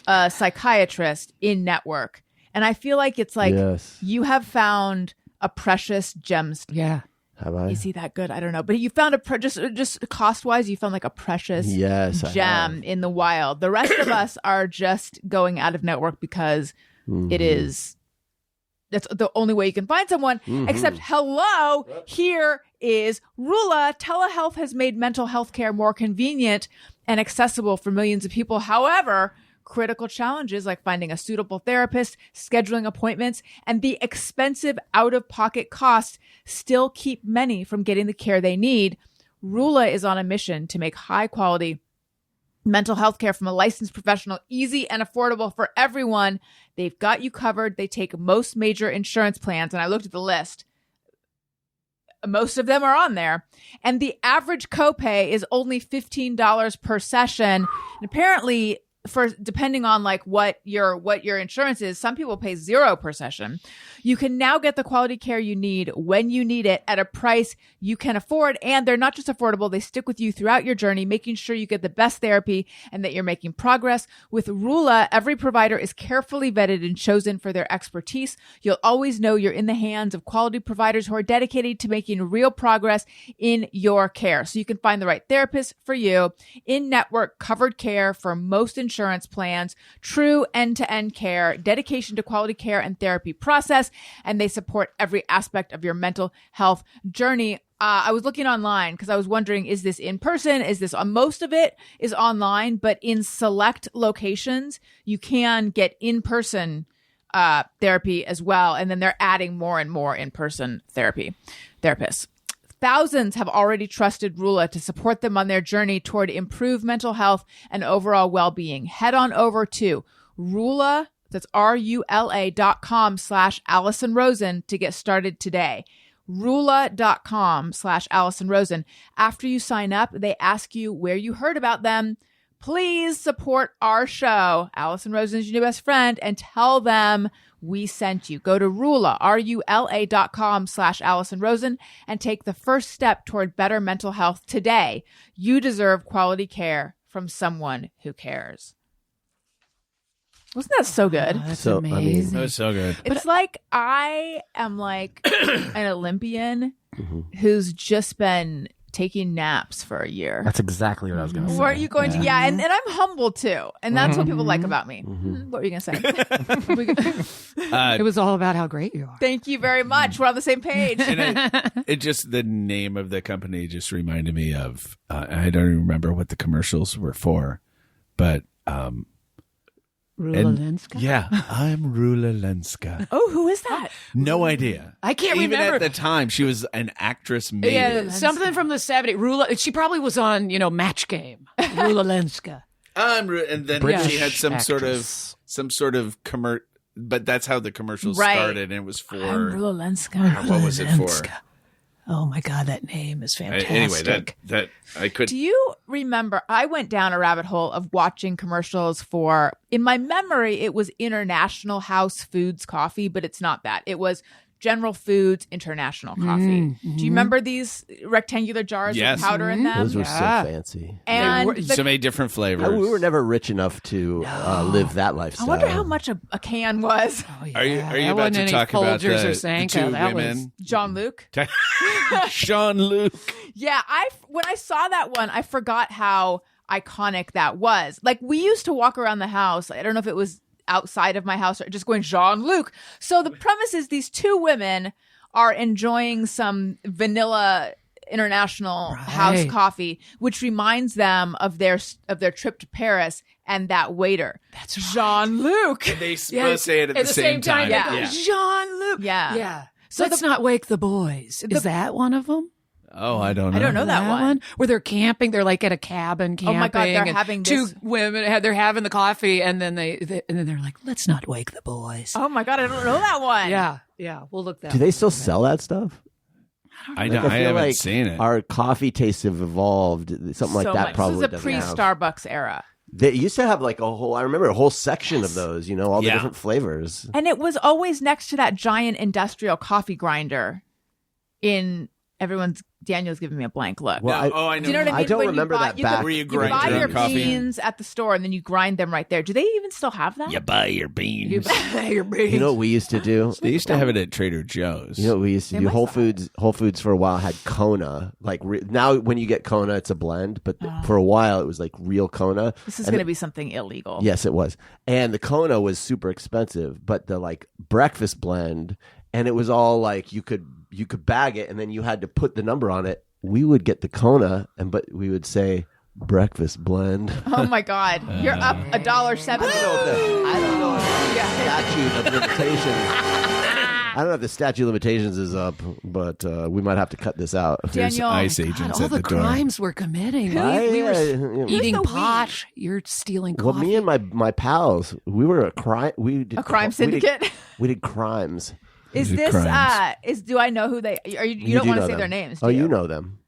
a psychiatrist in network. And I feel like it's like Yes. you have found a precious gemstone. Yeah. Have I? Is he that good? I don't know. But you found just cost wise, you found like a precious Yes, I gem have. in the wild. The rest of us are just going out of network because it is. That's the only way you can find someone. Except, hello, here is Rula. Telehealth has made mental health care more convenient and accessible for millions of people. However, critical challenges like finding a suitable therapist, scheduling appointments, and the expensive out-of-pocket costs still keep many from getting the care they need, Rula is on a mission to make high-quality mental health care from a licensed professional easy and affordable for everyone. They've got you covered. They take most major insurance plans, and I looked at the list. Most of them are on there. And the average copay is only $15 per session. And apparently, for depending on like what your insurance is, some people pay $0 per session. You can now get the quality care you need when you need it at a price you can afford. And they're not just affordable, they stick with you throughout your journey, making sure you get the best therapy and that you're making progress. With Rula, every provider is carefully vetted and chosen for their expertise. You'll always know you're in the hands of quality providers who are dedicated to making real progress in your care. So you can find the right therapist for you, in-network covered care for most insurance plans, true end-to-end care, dedication to quality care and therapy process, and they support every aspect of your mental health journey. I was looking online because I was wondering, is this in person? Is this most of it is online, but in select locations, you can get in-person therapy as well. And then they're adding more and more in-person therapists. Thousands have already trusted Rula to support them on their journey toward improved mental health and overall well-being. Head on over to Rula, that's RULA.com/Allison Rosen to get started today. Rula.com/Allison Rosen. After you sign up, they ask you where you heard about them. Please support our show, Allison Rosen is your new best friend, and tell them we sent you. Go to Rula, RULA.com/Allison Rosen, and take the first step toward better mental health today. You deserve quality care from someone who cares. Wasn't that so good? That's So, I mean, amazing. That was so good. It's like I am like an Olympian who's just been taking naps for a year. That's exactly what I was going to say. Were you going to? Yeah, and I'm humble too. And that's what people like about me. What were you going to say? It was all about how great you are. Thank you very much. We're on the same page. And it just, the name of the company just reminded me of, I don't even remember what the commercials were for, but Rula Lenska? yeah, I'm Rula Lenska. Oh, who is that? No idea. I can't Even remember. at the time, she was an actress maybe. Yeah, something from the 70s. Rula. She probably was on, Match Game. Rula Lenska. And then British she had some actress. sort of but that's how the commercials Right. started, and it was for Rula Lenska. what was it for? Oh my God, that name is fantastic. Anyway, that I could. Do you remember? I went down a rabbit hole of watching commercials for, in my memory, it was International House Foods coffee, but it's not that. It was General Foods International coffee. Do you remember these rectangular jars Yes. with powder in them? Those were so fancy. And So many different flavors. We were never rich enough to live that lifestyle. I wonder how much a can was. Oh, yeah. Are you That about wasn't to any talk about Folgers the or Sanka. two That women? Jean-Luc. Jean-Luc. Yeah, when I saw that one, I forgot how iconic that was. Like, we used to walk around the house. I don't know if it was outside of my house or just going Jean-Luc. So the premise is these two women are enjoying some vanilla International House coffee, which reminds them of their trip to Paris and that waiter. That's Jean-Luc. They both say it at the same time. Yeah. They go, Jean-Luc. Yeah. Yeah. So Let's not wake the boys. Is that one of them? Oh, I don't know. I don't know that one. Where they're camping, they're like at a cabin camping. Oh my God, they're and having two this- women. They're having the coffee, and then they're like, "Let's not wake the boys." Oh my God, I don't know that one. Yeah, we'll look that. Do they up. still sell that stuff? I Like, haven't feel like seen it. Our coffee tastes have evolved. Something like So that much. probably This is a doesn't have. pre-Starbucks era. They used to have like a whole. I remember a whole section of those. All the Yeah. different flavors. And it was always next to that giant industrial coffee grinder in Daniel's giving me a blank look. Well, I know. Do you know what I mean? I don't When remember that you back. could- Where you you grind buy your your own coffee. beans at the store and then you grind them right there. Do they even still have that? You buy your beans. You know what we used to do? They used to have it at Trader Joe's. You know what we used to do? might Whole still have Foods for a while had Kona. Like now, when you get Kona, it's a blend. But for a while, it was like real Kona. This is And going to be something illegal. Yes, it was. And the Kona was super expensive, but the like breakfast blend, and it was all like you could bag it, and then you had to put the number on it. We would get the Kona, but we would say, breakfast blend. Oh my God, you're up $1.70. I don't know if the statute of limitations. I don't know if the statute of limitations is up, but we might have to cut this out. There's Daniel, ICE agents all at the the door. crimes we're committing. We were eating pot. You're stealing coffee. Well, me and my pals, we were a crime. We did A crime syndicate? We did crimes. Is These are this crimes. do I know who they are? You don't do want know to say them. their names, Oh, do you know them.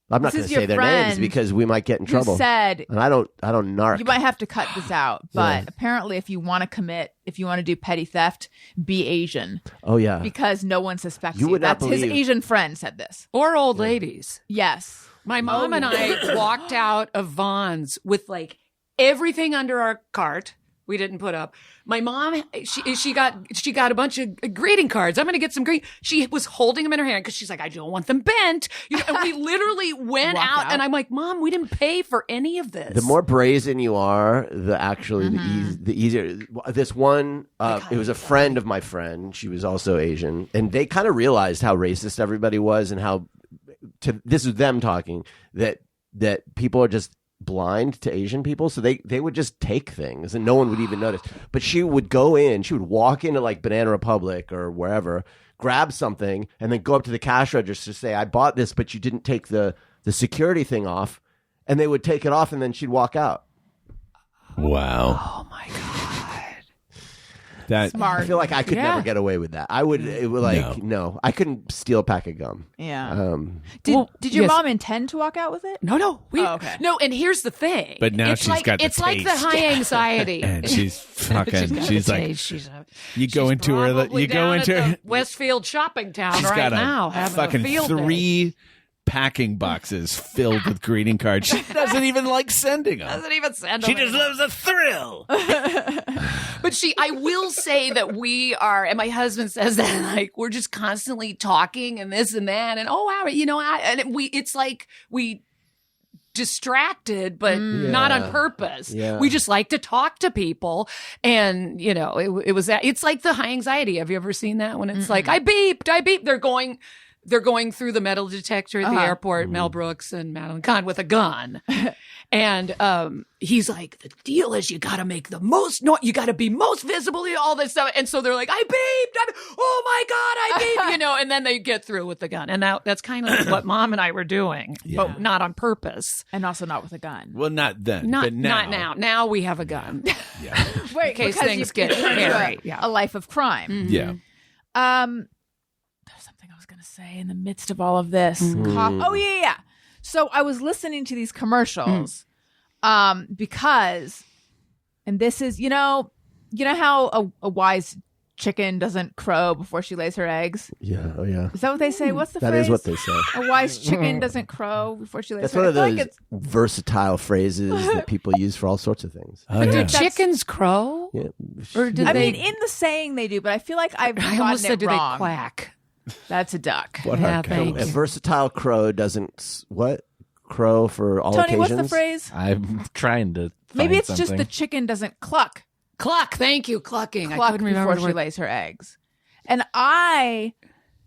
I'm not This going is to your say their names friend because we might get in who trouble. said And I don't narc. you might have to cut this out, but Yeah. apparently if you want to do petty theft, be Asian Oh yeah. because no one suspects You you. would not That's his believe- Asian friend said this. Or old ladies. Yes. My mom and I walked out of Vaughn's with like everything under our cart. We didn't put up. My mom, she got a bunch of greeting cards. I'm going to get some She was holding them in her hand because she's like, I don't want them bent. And we literally went Walked out. and I'm like, Mom, we didn't pay for any of this. The more brazen you are, the easier. This one, it was a friend of my friend. She was also Asian, and they kind of realized how racist everybody was, and how this is them talking that people are just blind to Asian people, so they would just take things and no one would even notice. But she would walk into like Banana Republic or wherever, grab something, and then go up to the cash register, say, I bought this, but you didn't take the security thing off. And they would take it off, and then she'd walk out. Wow. Oh my God. That Smart. I feel like I could Yeah. never get away with that. I would, it would no, I couldn't steal a pack of gum. Yeah. Did your yes. mom intend to walk out with it? No. Okay. No, and here's the thing. But now it's she's like, got the It's like the taste. high anxiety. and she's fucking. got She's the like, taste. you go she's into her. probably You go down into at her. the Westfield shopping town She's right got now, a having fucking a field day. 3 packing boxes filled with greeting cards. She doesn't even like sending them. Doesn't even send She them just anymore. loves a thrill. But I will say that we are, and my husband says that, like, we're just constantly talking and this and that, and it's like we distracted, but not on purpose. Yeah. We just like to talk to people, and it's like the high anxiety. Have you ever seen that when it's like, I beeped. They're going through the metal detector at the airport, Mel Brooks and Madeline Kahn with a gun. And he's like, the deal is you got to make the most noise. You got to be most visible, all this stuff. And so they're like, I beeped. Oh my God, I beeped, and then they get through with the gun. And that's kind of what Mom and I were doing, but not on purpose. And also not with a gun. Well, not then. Not but now. Not now. Now we have a gun. Yeah. Wait, in case because things you get turned into hairy. a life of crime. Yeah. There's something I was going to say in the midst of all of this. Oh, yeah. So I was listening to these commercials because, and this is, you know how a wise chicken doesn't crow before she lays her eggs? Yeah. Oh yeah. Is that what they say? What's the That phrase? is what they say. A wise chicken doesn't crow before she lays That's her one eggs. of I feel those like versatile phrases that people use for all sorts of things. Oh, But yeah. do chickens crow? Yeah. Or do I they? mean, in the saying they do, but I feel like I've I gotten almost it said, do wrong. they quack? That's a duck. What Yeah, are thank A cows? you. versatile crow doesn't crow for all Tony, occasions. what's the phrase? I'm trying to. Maybe find it's just something. the chicken doesn't cluck. Cluck. Thank you. Clucking. I Cluck couldn't remember before the she word. lays her eggs. And I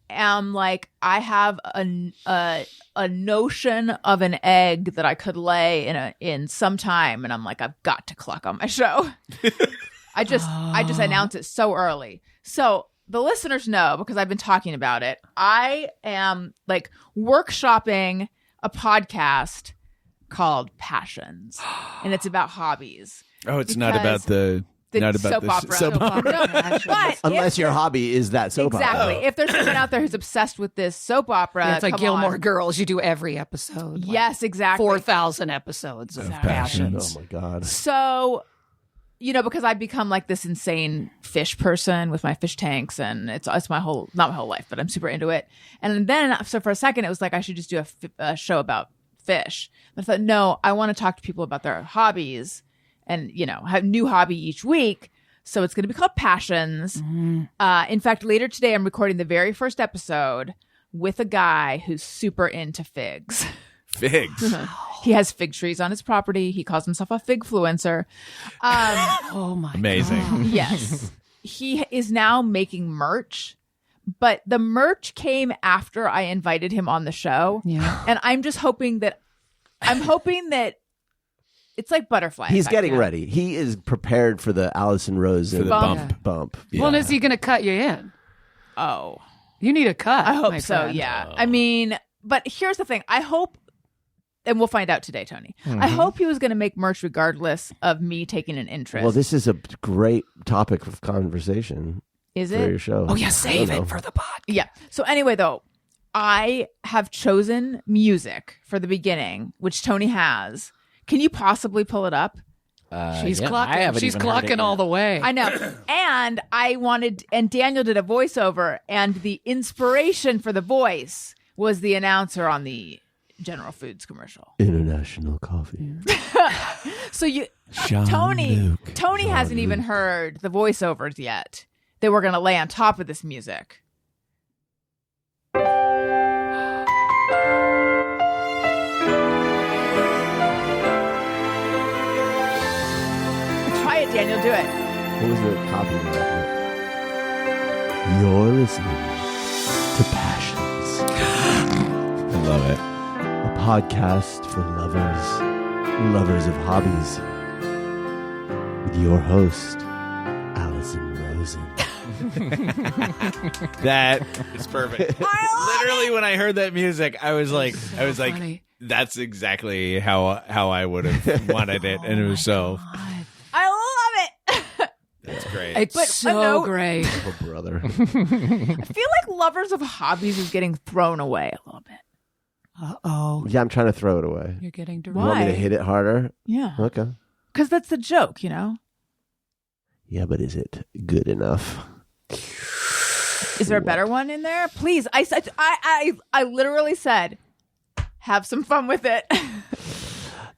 am like, I have a notion of an egg that I could lay in some time, and I'm like, I've got to cluck on my show. I just announce it so early. So the listeners know, because I've been talking about it, I am like workshopping a podcast called Passions, and it's about hobbies. Oh, it's not about the not about soap the opera. soap opera. No, but Unless if your there- hobby is that soap exactly. opera. If there's someone out there who's obsessed with this soap opera, Yeah, it's like come Gilmore on. Girls. You do every episode. Like Yes, exactly. 4,000 episodes of Passions. Oh my god. So, because I've become like this insane fish person with my fish tanks, and it's not my whole life, but I'm super into it. And then, so for a second, it was like I should just do a show about fish. But I thought, no, I want to talk to people about their hobbies, and have a new hobby each week. So it's going to be called Passions. In fact, later today, I'm recording the very first episode with a guy who's super into figs. Figs. He has fig trees on his property. He calls himself a figfluencer. Oh my Amazing. God. Yes. He is now making merch, but the merch came after I invited him on the show. Yeah. And I'm just hoping that I'm hoping that it's like butterfly. He's effect, getting you know? ready. He is prepared for the Allison Rosen For the Bump. bump. Yeah. Well, is he going to cut you in? Oh, You need a cut. I hope my so. friend. Yeah. I mean, but here's the thing. I hope, and we'll find out today, Tony. I hope he was going to make merch regardless of me taking an interest. Well, this is a great topic of conversation is for it? your show. Oh, yeah, I save don't know. it for the pod. Yeah. So anyway, though, I have chosen music for the beginning, which Tony has. Can you possibly pull it up? She's yeah, I clucking. haven't She's even heard it clucking all yet. the way. I know. And I wanted, and Daniel did a voiceover, and the inspiration for the voice was the announcer on the General Foods commercial. International coffee. So Jean Tony Luc. hasn't even heard the voiceovers yet that we're going to lay on top of this music. Try it, Daniel. Do it. What was the copy of that? You're listening to Passions, I love it. a podcast for lovers of hobbies, with your host, Allison Rosen. That is perfect. Literally, when I heard that music, I was like, funny. that's exactly how I would have wanted it, and it was so. I love it. That's great. It's But so a note- great. Oh, brother. I feel like lovers of hobbies is getting thrown away a little bit. Uh-oh. Yeah, I'm trying to throw it away. You're getting You want me to Why? hit it harder? Yeah. Okay. Because that's the joke, you know? Yeah, but is it good enough? Is there a better one in there? Please. I literally said, have some fun with it.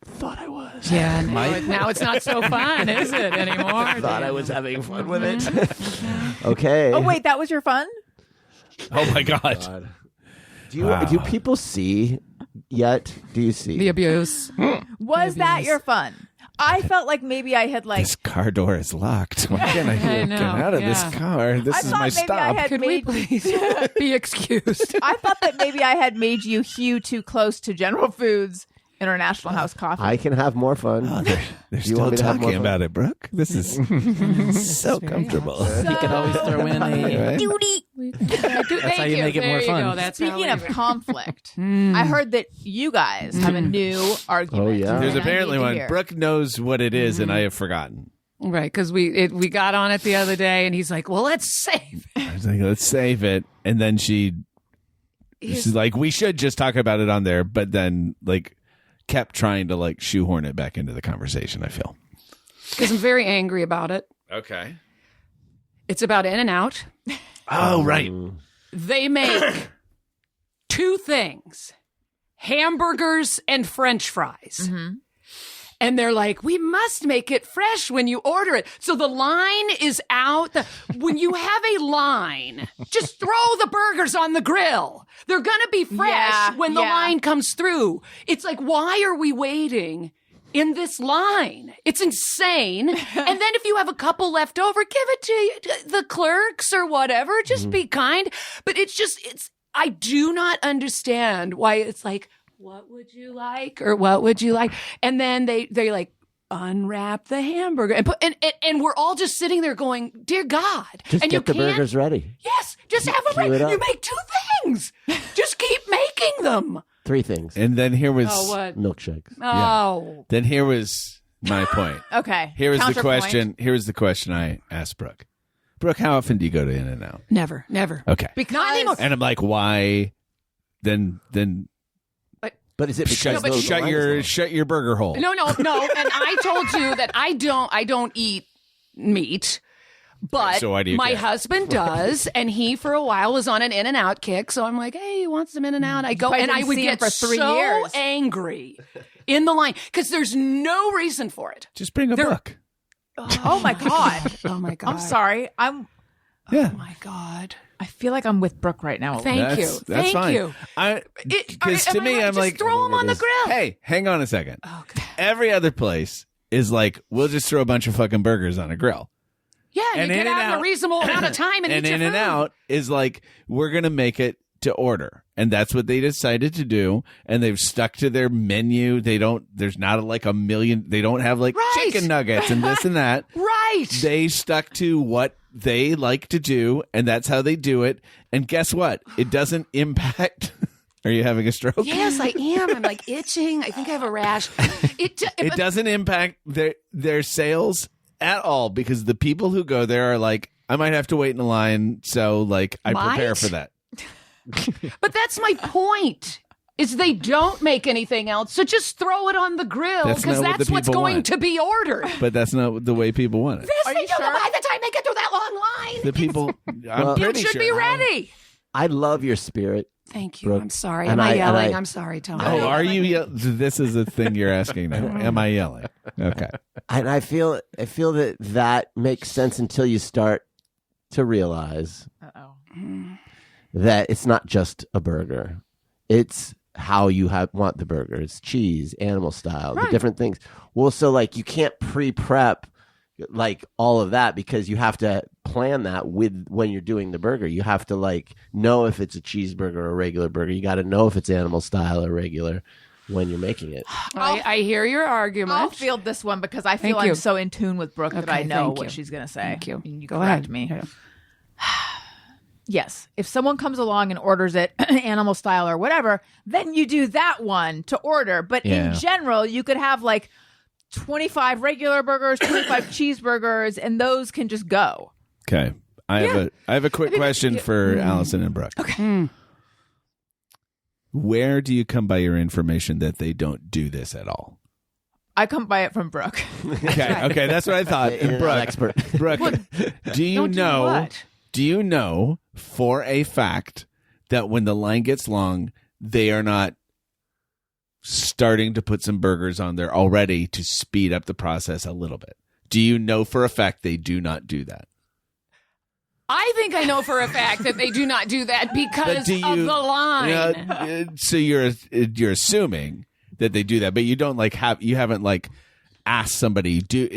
Thought I was. Yeah, now it's not so fun, is it, anymore? Thought I was having fun with it. Okay. Oh, wait, that was your fun? Oh my god. God. Do people see yet? Do you see? The abuse. Was that your fun? I felt like maybe I had like This car door is locked. Why can't I I know, get out of this yeah. car? This I is thought my maybe I stop. had Could we made please be excused? I thought that maybe I had made you hew too close to General Foods International House Coffee. I can have more fun. Oh, they're You still want me to have more talking fun? about it, Brooke. This is so comfortable. You could always throw in a. Right? Duty. That's how you make it more There you fun. go. That's Speaking how of conflict, I heard that you guys have a new argument. Oh, yeah. There's and I apparently need to one. hear. Brooke knows what it is, and I have forgotten. Right, because we got on it the other day, and he's like, "Well, let's save." I was like, let's save it. And then she's like, we should just talk about it on there, but then like kept trying to like shoehorn it back into the conversation, I feel. Because I'm very angry about it. Okay. It's about In-N-Out. Oh, right. They make two things: hamburgers and French fries. And they're like, we must make it fresh when you order it. So the line is out. When you have a line, just throw the burgers on the grill. They're going to be fresh Yeah, when the yeah. line comes through. It's like, why are we waiting in this line? It's insane. And then if you have a couple left over, give it to the clerks or whatever. Just be kind. But I do not understand why it's like, what would you like? Or what would you like? And then they like unwrap the hamburger and put, and we're all just sitting there going, dear God. Just and get the you can't- burgers ready. Yes. Just have them Queue it ready. up. You make two things. Just keep making them. 3 things. And then here was Oh, what? Milkshakes. Oh. then here was my point. Okay. Here was the Counterpoint. question. Here was the question I asked Brooke. Brooke, how often do you go to In-N-Out? Never. Okay. Because Not anymore. And I'm like, why? Then But is it because shut, those shut lines your long? shut your burger hole. No. And I told you that I don't eat meat. But So why do you my care? husband does, and he for a while was on an In-N-Out kick. So I'm like, "Hey, you want some In-N-Out?" I go, Probably and I didn't would see him get for 3 so years. angry in the line because there's no reason for it. Just bring a book. Oh my God. Oh my God! I'm sorry. Yeah. Oh my God! I feel like I'm with Brooke right now. Thank you. That's Thank fine. you. Because to am I me, right? I'm Just like, throw them on the grill. hey, hang on a second. Okay. Every other place is like, we'll just throw a bunch of fucking burgers on a grill. Yeah, And you get out in In-N-Out- a reasonable amount of time and eat your food. In-N-Out is like, we're gonna make it to order. And that's what they decided to do. And they've stuck to their menu. There's not like a million, they don't have like chicken nuggets and this and that. Right. They stuck to what they like to do, and that's how they do it. And guess what? It doesn't impact. Are you having a stroke? Yes, I am. I'm like itching. I think I have a rash. It doesn't impact their sales at all, because the people who go there are like, I might have to wait in a line, so like I prepare for that. But that's my point. Is they don't make anything else, so just throw it on the grill, because that's what's going to be ordered. But that's not the way people want it. Yes, they do. By the time they get through that long line, the people, I'm pretty you should be ready. I love your spirit. Thank you. Brooke. I'm sorry. And Am I yelling? I- I'm sorry, Tony. Oh, are you? This is a thing you're asking now. Am I yelling? Okay. And I feel that makes sense until you start to realize that it's not just a burger. It's how you want the burger. It's cheese, animal style, the different things. Well, so like you can't pre-prep like all of that, because you have to plan that when you're doing the burger. You have to like know if it's a cheeseburger or a regular burger. You got to know if it's animal style or regular when you're making it. I hear your argument. I'll field this one because I feel I'm so in tune with Brooke that I know what she's going to say. Thank you. You Go correct ahead. me. Yeah. Yes. If someone comes along and orders it animal style or whatever, then you do that one to order. But in general, you could have like 25 regular burgers, 25 cheeseburgers, and those can just go. Okay. I have a quick question for Allison and Brooke. Okay. Where do you come by your information that they don't do this at all? I come by it from Brooke. Okay, that's what I thought. And Brooke, expert. Brooke, do you know for a fact that when the line gets long, they are not starting to put some burgers on there already to speed up the process a little bit? Do you know for a fact they do not do that? I think I know for a fact that they do not do that because of the line. So you're assuming that they do that, but you don't you haven't asked somebody, do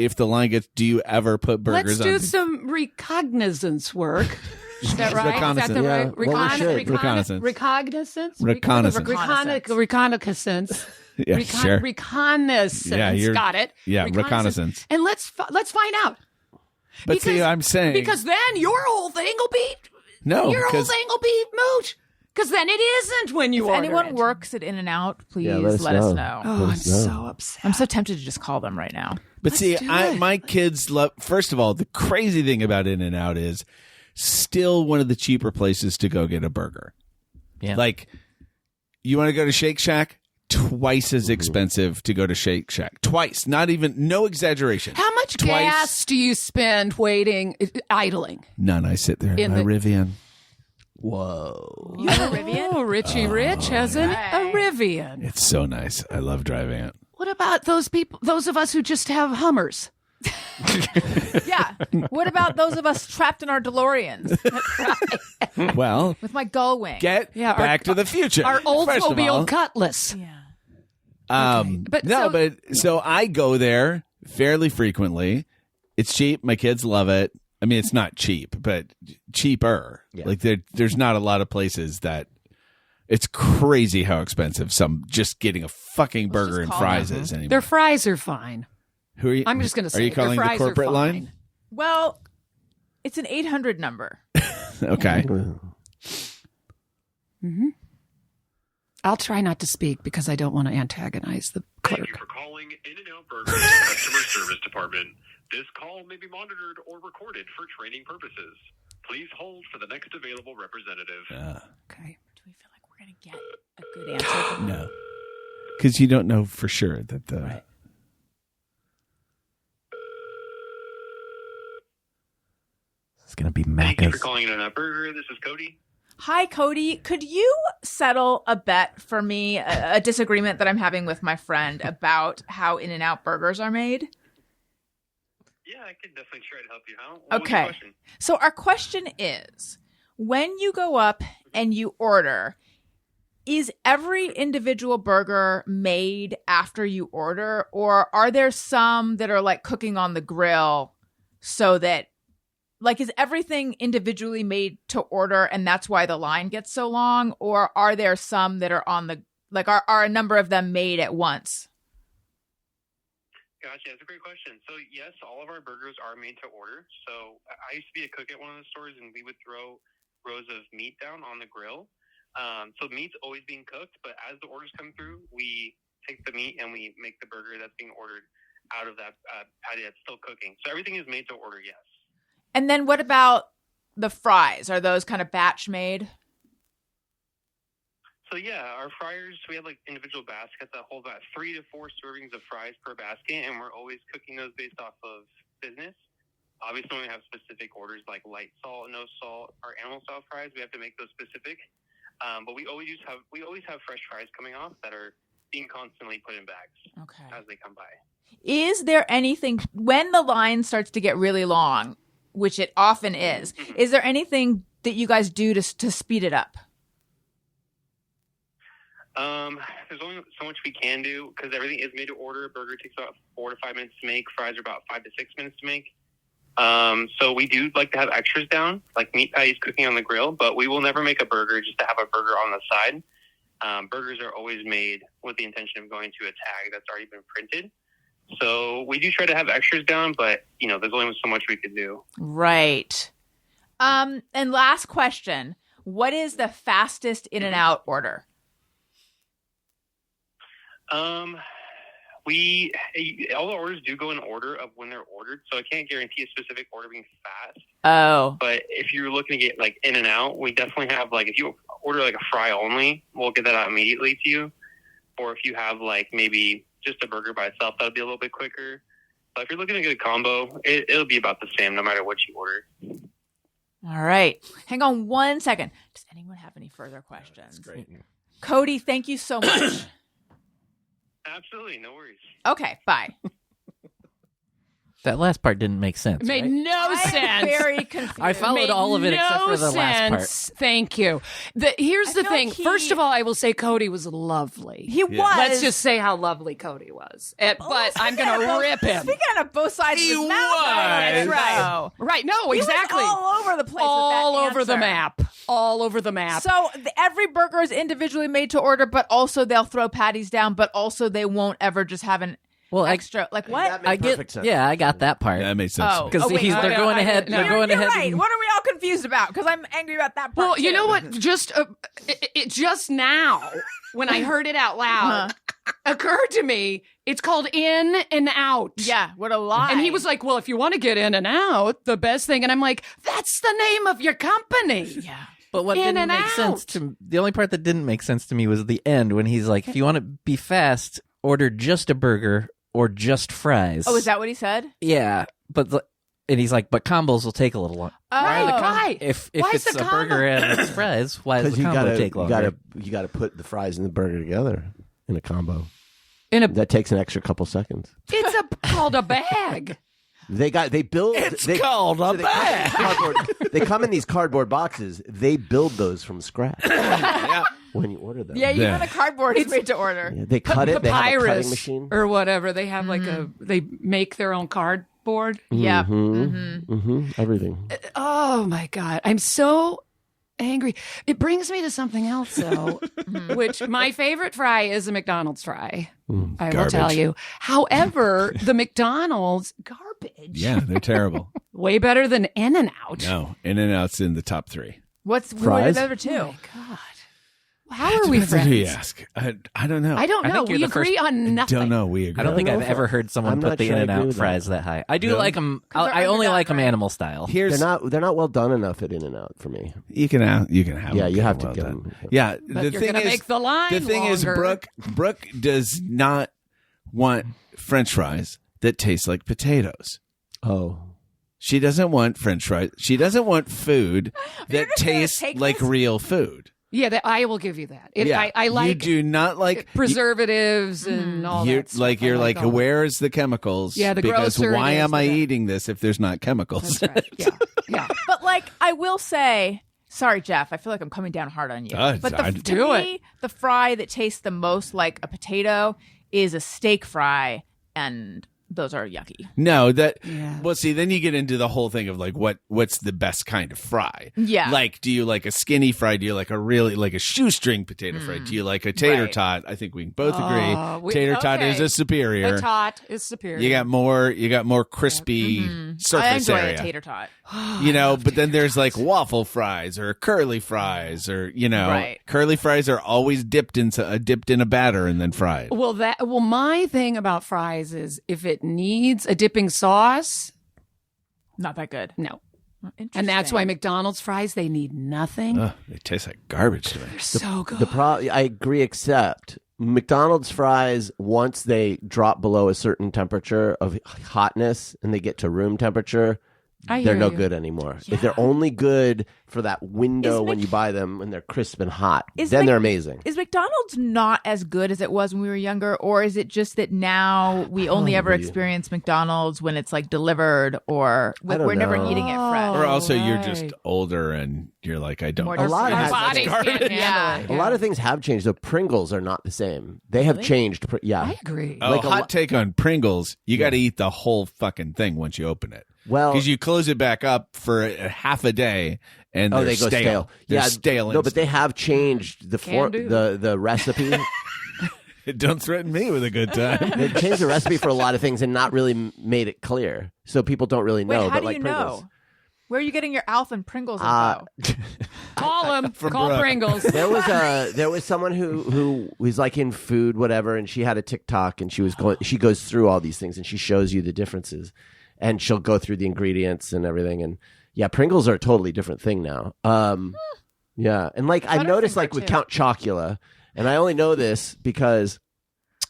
you ever put burgers on? Let's do some recognizance work. Is that right? Reconnaissance. Is that the right? Reconnaissance. Reconnaissance. Reconnaissance. Yeah, sure. Reconnaissance. Yeah, got it. Yeah, reconnaissance. And let's find out. But see, I'm saying, because then your whole thing will be moot. Because then it isn't when you order it. If anyone works at In-N-Out, please let us know. Oh, I'm so upset. I'm so tempted to just call them right now. But my kids love. First of all, the crazy thing about In-N-Out is still one of the cheaper places to go get a burger. Yeah. Like, you want to go to Shake Shack? Twice as expensive to go to Shake Shack. Twice. No exaggeration. How much gas do you spend waiting, idling? None. I sit there in my Rivian. Whoa. You have a Rivian? Oh, Richie Rich has a Rivian. It's so nice. I love driving it. What about those of us who just have Hummers? Yeah. What about those of us trapped in our DeLoreans? Well, with my gull wing. Back to the Future. Our Oldsmobile Cutlass. Yeah. So I go there fairly frequently. It's cheap. My kids love it. I mean, it's not cheap, but cheaper. Yeah. Like there's not a lot of places that it's crazy how expensive just getting a fucking burger and fries is anymore. Their fries are fine. Who are you? I'm just going to say, are you calling the corporate line? Well, it's an 800 number. Okay. Mm-hmm. I'll try not to speak because I don't want to antagonize the clerk. Thank you for calling In-N-Out Burger's customer service department. This call may be monitored or recorded for training purposes. Please hold for the next available representative. Okay. Do we feel like we're going to get a good answer? No. Because you don't know for sure that the... Right. It's going to be Thank you Macca's. for calling In-N-Out Burger. This is Cody. Hi, Cody. Could you settle a bet for me, a disagreement that I'm having with my friend about how In-N-Out burgers are made? Yeah, I can definitely try to help you out. Okay. So our question is, when you go up and you order, is every individual burger made after you order, or are there some that are like cooking on the grill so that like, is everything individually made to order and that's why the line gets so long? Or are there some that are on the, like, are a number of them made at once? Gotcha. That's a great question. So, yes, all of our burgers are made to order. So, I used to be a cook at one of the stores, and we would throw rows of meat down on the grill. So, meat's always being cooked, but as the orders come through, we take the meat and we make the burger that's being ordered out of that patty that's still cooking. So, everything is made to order, yes. And then what about the fries? Are those kind of batch made? So yeah, our fryers, we have like individual baskets that hold about 3 to 4 servings of fries per basket, and we're always cooking those based off of business. Obviously, when we have specific orders like light salt, no salt, or animal style fries, we have to make those specific. But we always have fresh fries coming off that are being constantly put in bags as they come by. Is there anything when the line starts to get really long, which it often is there anything that you guys do to speed it up? There's only so much we can do because everything is made to order. A burger takes about 4 to 5 minutes to make. Fries are about 5 to 6 minutes to make. So we do like to have extras down, like meat patties cooking on the grill, but we will never make a burger just to have a burger on the side. Burgers are always made with the intention of going to a tag that's already been printed. So we do try to have extras down, but, you know, there's only so much we could do. Right. And last question. What is the fastest In-N-Out order? All the orders do go in order of when they're ordered, so I can't guarantee a specific order being fast. Oh. But if you're looking to get like in and out, we definitely have like if you order like a fry only, we'll get that out immediately to you. Or if you have like maybe just a burger by itself, that'll be a little bit quicker. But if you're looking to get a combo, it'll be about the same no matter what you order. All right. Hang on one second. Does anyone have any further questions? That's great. Cody, thank you so much. Absolutely, no worries. Okay, bye. That last part didn't make sense. It made right? no sense. I'm very confused. I followed all of it except for the last part. Thank you. Here's the feel thing. like First of all, I will say Cody was lovely. He was. Let's just say how lovely Cody was. But I'm going to rip him. Speaking of both sides of his mouth. That's right. So. Right. No, He was exactly. all over the place. All with that over the answer. map. All over the map. So every burger is individually made to order, but also they'll throw patties down, but also they won't ever just have an extra. Like what? That made perfect sense. Yeah, I got that part. That made sense. Oh. Because wait, they're going ahead. no. They're going You're ahead. right. What are we all confused about? Because I'm angry about that part. Well, you too. know what? Just it just now, when I heard it out loud, occurred to me. It's called in and out. Yeah, what a lie. And he was like, "Well, if you want to get in and out, the best thing." And I'm like, "That's the name of your company." yeah. But what In didn't and make sense out. to the only part that didn't make sense to me was the end when he's like, "If you want to be fast, order just a burger or just fries." Oh, is that what he said? Yeah, and he's like, "But combos will take a little longer." Oh. Why? If Why is it's the a burger combo- and it's fries, why does Because the you combo gotta, take longer? you gotta put the fries and the burger together in a combo. In a, That takes an extra couple seconds. it's called a bag. They build. It's they, called a so they come in these cardboard boxes. They build those from scratch when you order them. Yeah, even Yeah. the cardboard is made to order. Yeah, they cut it. They have a cutting Papyrus machine. or whatever. They have like they make their own cardboard. Yeah. Everything. Oh my God. I'm so angry. It brings me to something else though, which my favorite fry is a McDonald's fry. I will tell Garbage. you. However, the McDonald's garbage. Yeah, they're terrible. Way better than In-N-Out. No, In-N-Out's in the top 3. What are Fries? the other two? Oh my God. How are we Depends on friends? who you ask. I don't know. I don't I know. think you're We the first- agree on nothing. Don't know. We agree. I don't think know I've if ever heard someone I'm put not the sure I agree In-N-Out with fries that high. I do Really? like them. they're I only underdone, like them right? animal style. Here's They're not well done enough at In-N-Out for me. you can have Yeah, them you get have to well get done. them. Yeah, But the you're thing gonna is, make the line the thing is, longer. Brooke does not want French fries that taste like potatoes. Oh, She doesn't want French fries. She doesn't want food that just gonna tastes take like this? real food. Yeah, I will give you that. Yeah, I like you do not like preservatives and all You're that stuff. like I you're like all that. where is the chemicals? Yeah, the because grosser it why is, am the I better. eating this if there's not chemicals? That's right. Yeah, yeah. But like, I will say, sorry, Jeff, I feel like I'm coming down hard on you. Oh, but I'd to do me, the fry that tastes the most like a potato is a steak fry, and those are yucky. No, Yeah. well, see, then you get into the whole thing of like what's the best kind of fry? Yeah. Like, do you like a skinny fry? Do you like a shoestring potato fry? Do you like a tater Right. tot? I think we can both agree tater tot okay. is a superior. The tot is superior. You got more crispy I surface enjoy area. a tater tot. But then there's like waffle fries or curly fries or Right. curly fries are always dipped in a batter and then fried. Well, my thing about fries is if it needs a dipping sauce, Not that good. no. Interesting. And that's why McDonald's fries, they need nothing. Ugh, they taste like garbage to me. They're so good. I agree, except McDonald's fries, once they drop below a certain temperature of hotness and they get to room temperature, I they're hear no you. good anymore. If they're only good for that window when you buy them when they're crisp and hot, then they're amazing. Is McDonald's not as good as it was when we were younger, or is it just that now we only ever experience McDonald's when it's like delivered, or I don't we're never know. eating it fresh? Or also you're right. just older and you're like, I don't. More A lot Our has- bodies can't handle Yeah. it. A lot of things have changed. The Pringles are not the same. They have changed. I agree. Oh, like a hot take on Pringles. You got to eat the whole fucking thing once you open it. Well, Because you close it back up for a half a day and they're they go stale. They're Yeah, stale. no, but they have changed the the recipe. Don't threaten me with a good time. They've changed the recipe for a lot of things and not really made it clear, so people don't really Wait, know. how but do like you Pringles. know? Where are you getting your Alf and Pringles info? Call them. From Call Brooke. Pringles. There was someone who was like in food, whatever, and she had a TikTok, and she goes through all these things, and she shows you the differences, and she'll go through the ingredients and everything, and yeah, Pringles are a totally different thing now. Yeah, and like I noticed, like with Count Chocula, and I only know this because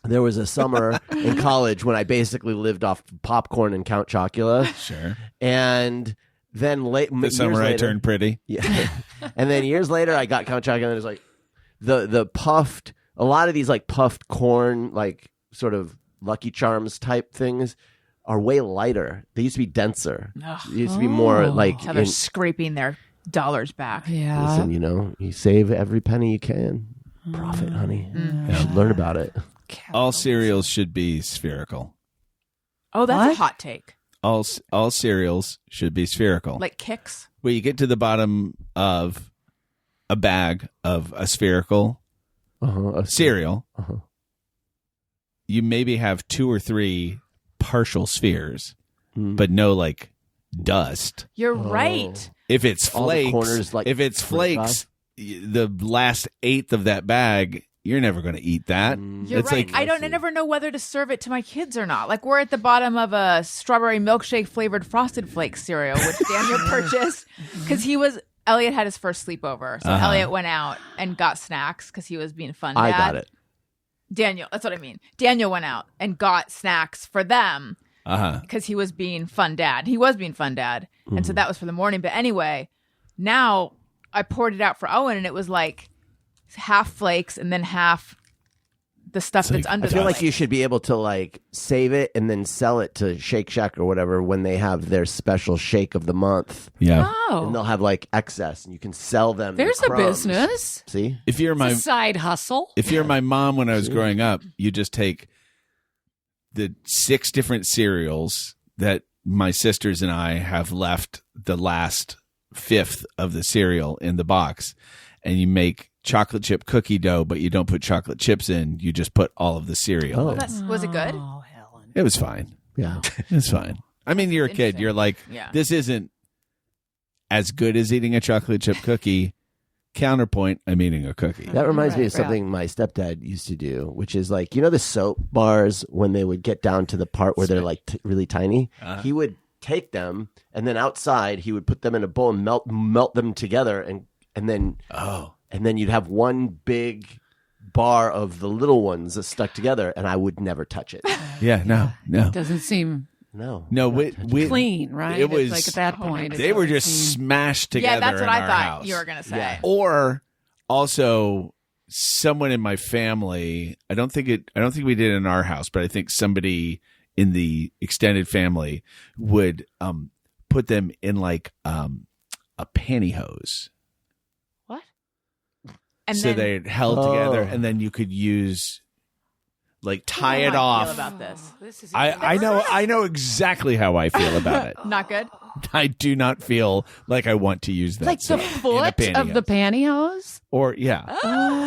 there was a summer in college when I basically lived off popcorn and Count Chocula, Sure. and then The summer I turned pretty. yeah. And then years later, I got Count Chocula, and it was like the puffed, a lot of these like puffed corn, like sort of Lucky Charms type things are way lighter. They used to be denser. They used to be more like, How they're scraping their dollars back. Yeah. listen, you save every penny you can. Profit, honey. You should learn about it. All cereals should be spherical. Oh, that's a What? hot take. All cereals should be spherical. Like Kix. Where you get to the bottom of a bag of a spherical cereal, you maybe have 2 or 3 partial spheres, but no like dust. You're right. If it's All the flakes, corners, like, if it's flakes, the last 1/8 of that bag, you're never going to eat that. You're It's right. like- I never know whether to serve it to my kids or not. Like we're at the bottom of a strawberry milkshake flavored Frosted Flakes cereal, which Daniel purchased because Elliot had his first sleepover. So Elliot went out and got snacks because he was being fun. I dad. got it. Daniel, that's what I mean. Daniel went out and got snacks for them Uh-huh. because he was being fun dad. He was being fun dad. And so that was for the morning. But anyway, now I poured it out for Owen and it was like half flakes and then half the stuff that's under I feel the like flakes. you should be able to like save it and then sell it to Shake Shack or whatever when they have their special shake of the month. Yeah. And Oh, they'll have like excess and you can sell them. there's the a crumbs. business. See? If you're It's my a side hustle. If you're my mom when I was growing up, you just take the 6 different cereals that my sisters and I have left the last 1/5 of the cereal in the box, and you make chocolate chip cookie dough, but you don't put chocolate chips in. You just put all of the cereal in. Was it good? Oh, Helen. It was fine. Yeah. It's fine. I mean, you're a kid. Interesting. You're like, Yeah. this isn't as good as eating a chocolate chip cookie. Counterpoint, I'm eating a cookie. That reminds me Right, of something my stepdad used to do, which is like, the soap bars when they would get down to the part where they're like really tiny? He would take them and then outside he would put them in a bowl and melt them together and then you'd have one big bar of the little ones that stuck together and I would never touch it. Yeah, no. Doesn't seem No. No, we clean, right? It was It's like at that point. They were just smashed together. Yeah, that's what in I our thought house. you were going to say. Or also someone in my family. I don't think we did it in our house, but I think somebody in the extended family would put them in like a pantyhose. And So then they're held together, and then you could use like tie How it do I off. feel about this? This is I know exactly how I feel about it. Not good. I do not feel like I want to use that. like the in a foot of the pantyhose. pantyhose. Or yeah.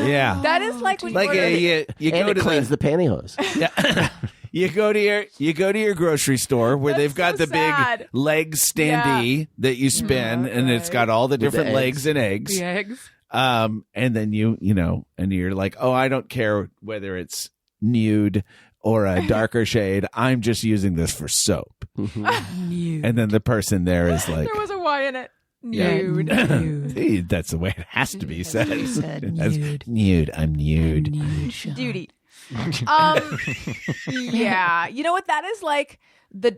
Yeah. That is like when you Like order you And go it to cleans the pantyhose. yeah. You go to your grocery store where That's they've got so the sad. big leg standee that you spin, and it's got all the different eggs. legs and eggs. The eggs. And then you know, and you're like, oh, I don't care whether it's nude or a darker shade. I'm just using this for soap. Nude. And then the person there is like, there was a Y in it. Yeah. Nude. Hey, that's the way it has to be said. You said That's nude. nude. I'm nude. Nude show. Duty. Yeah. You know what that is like? The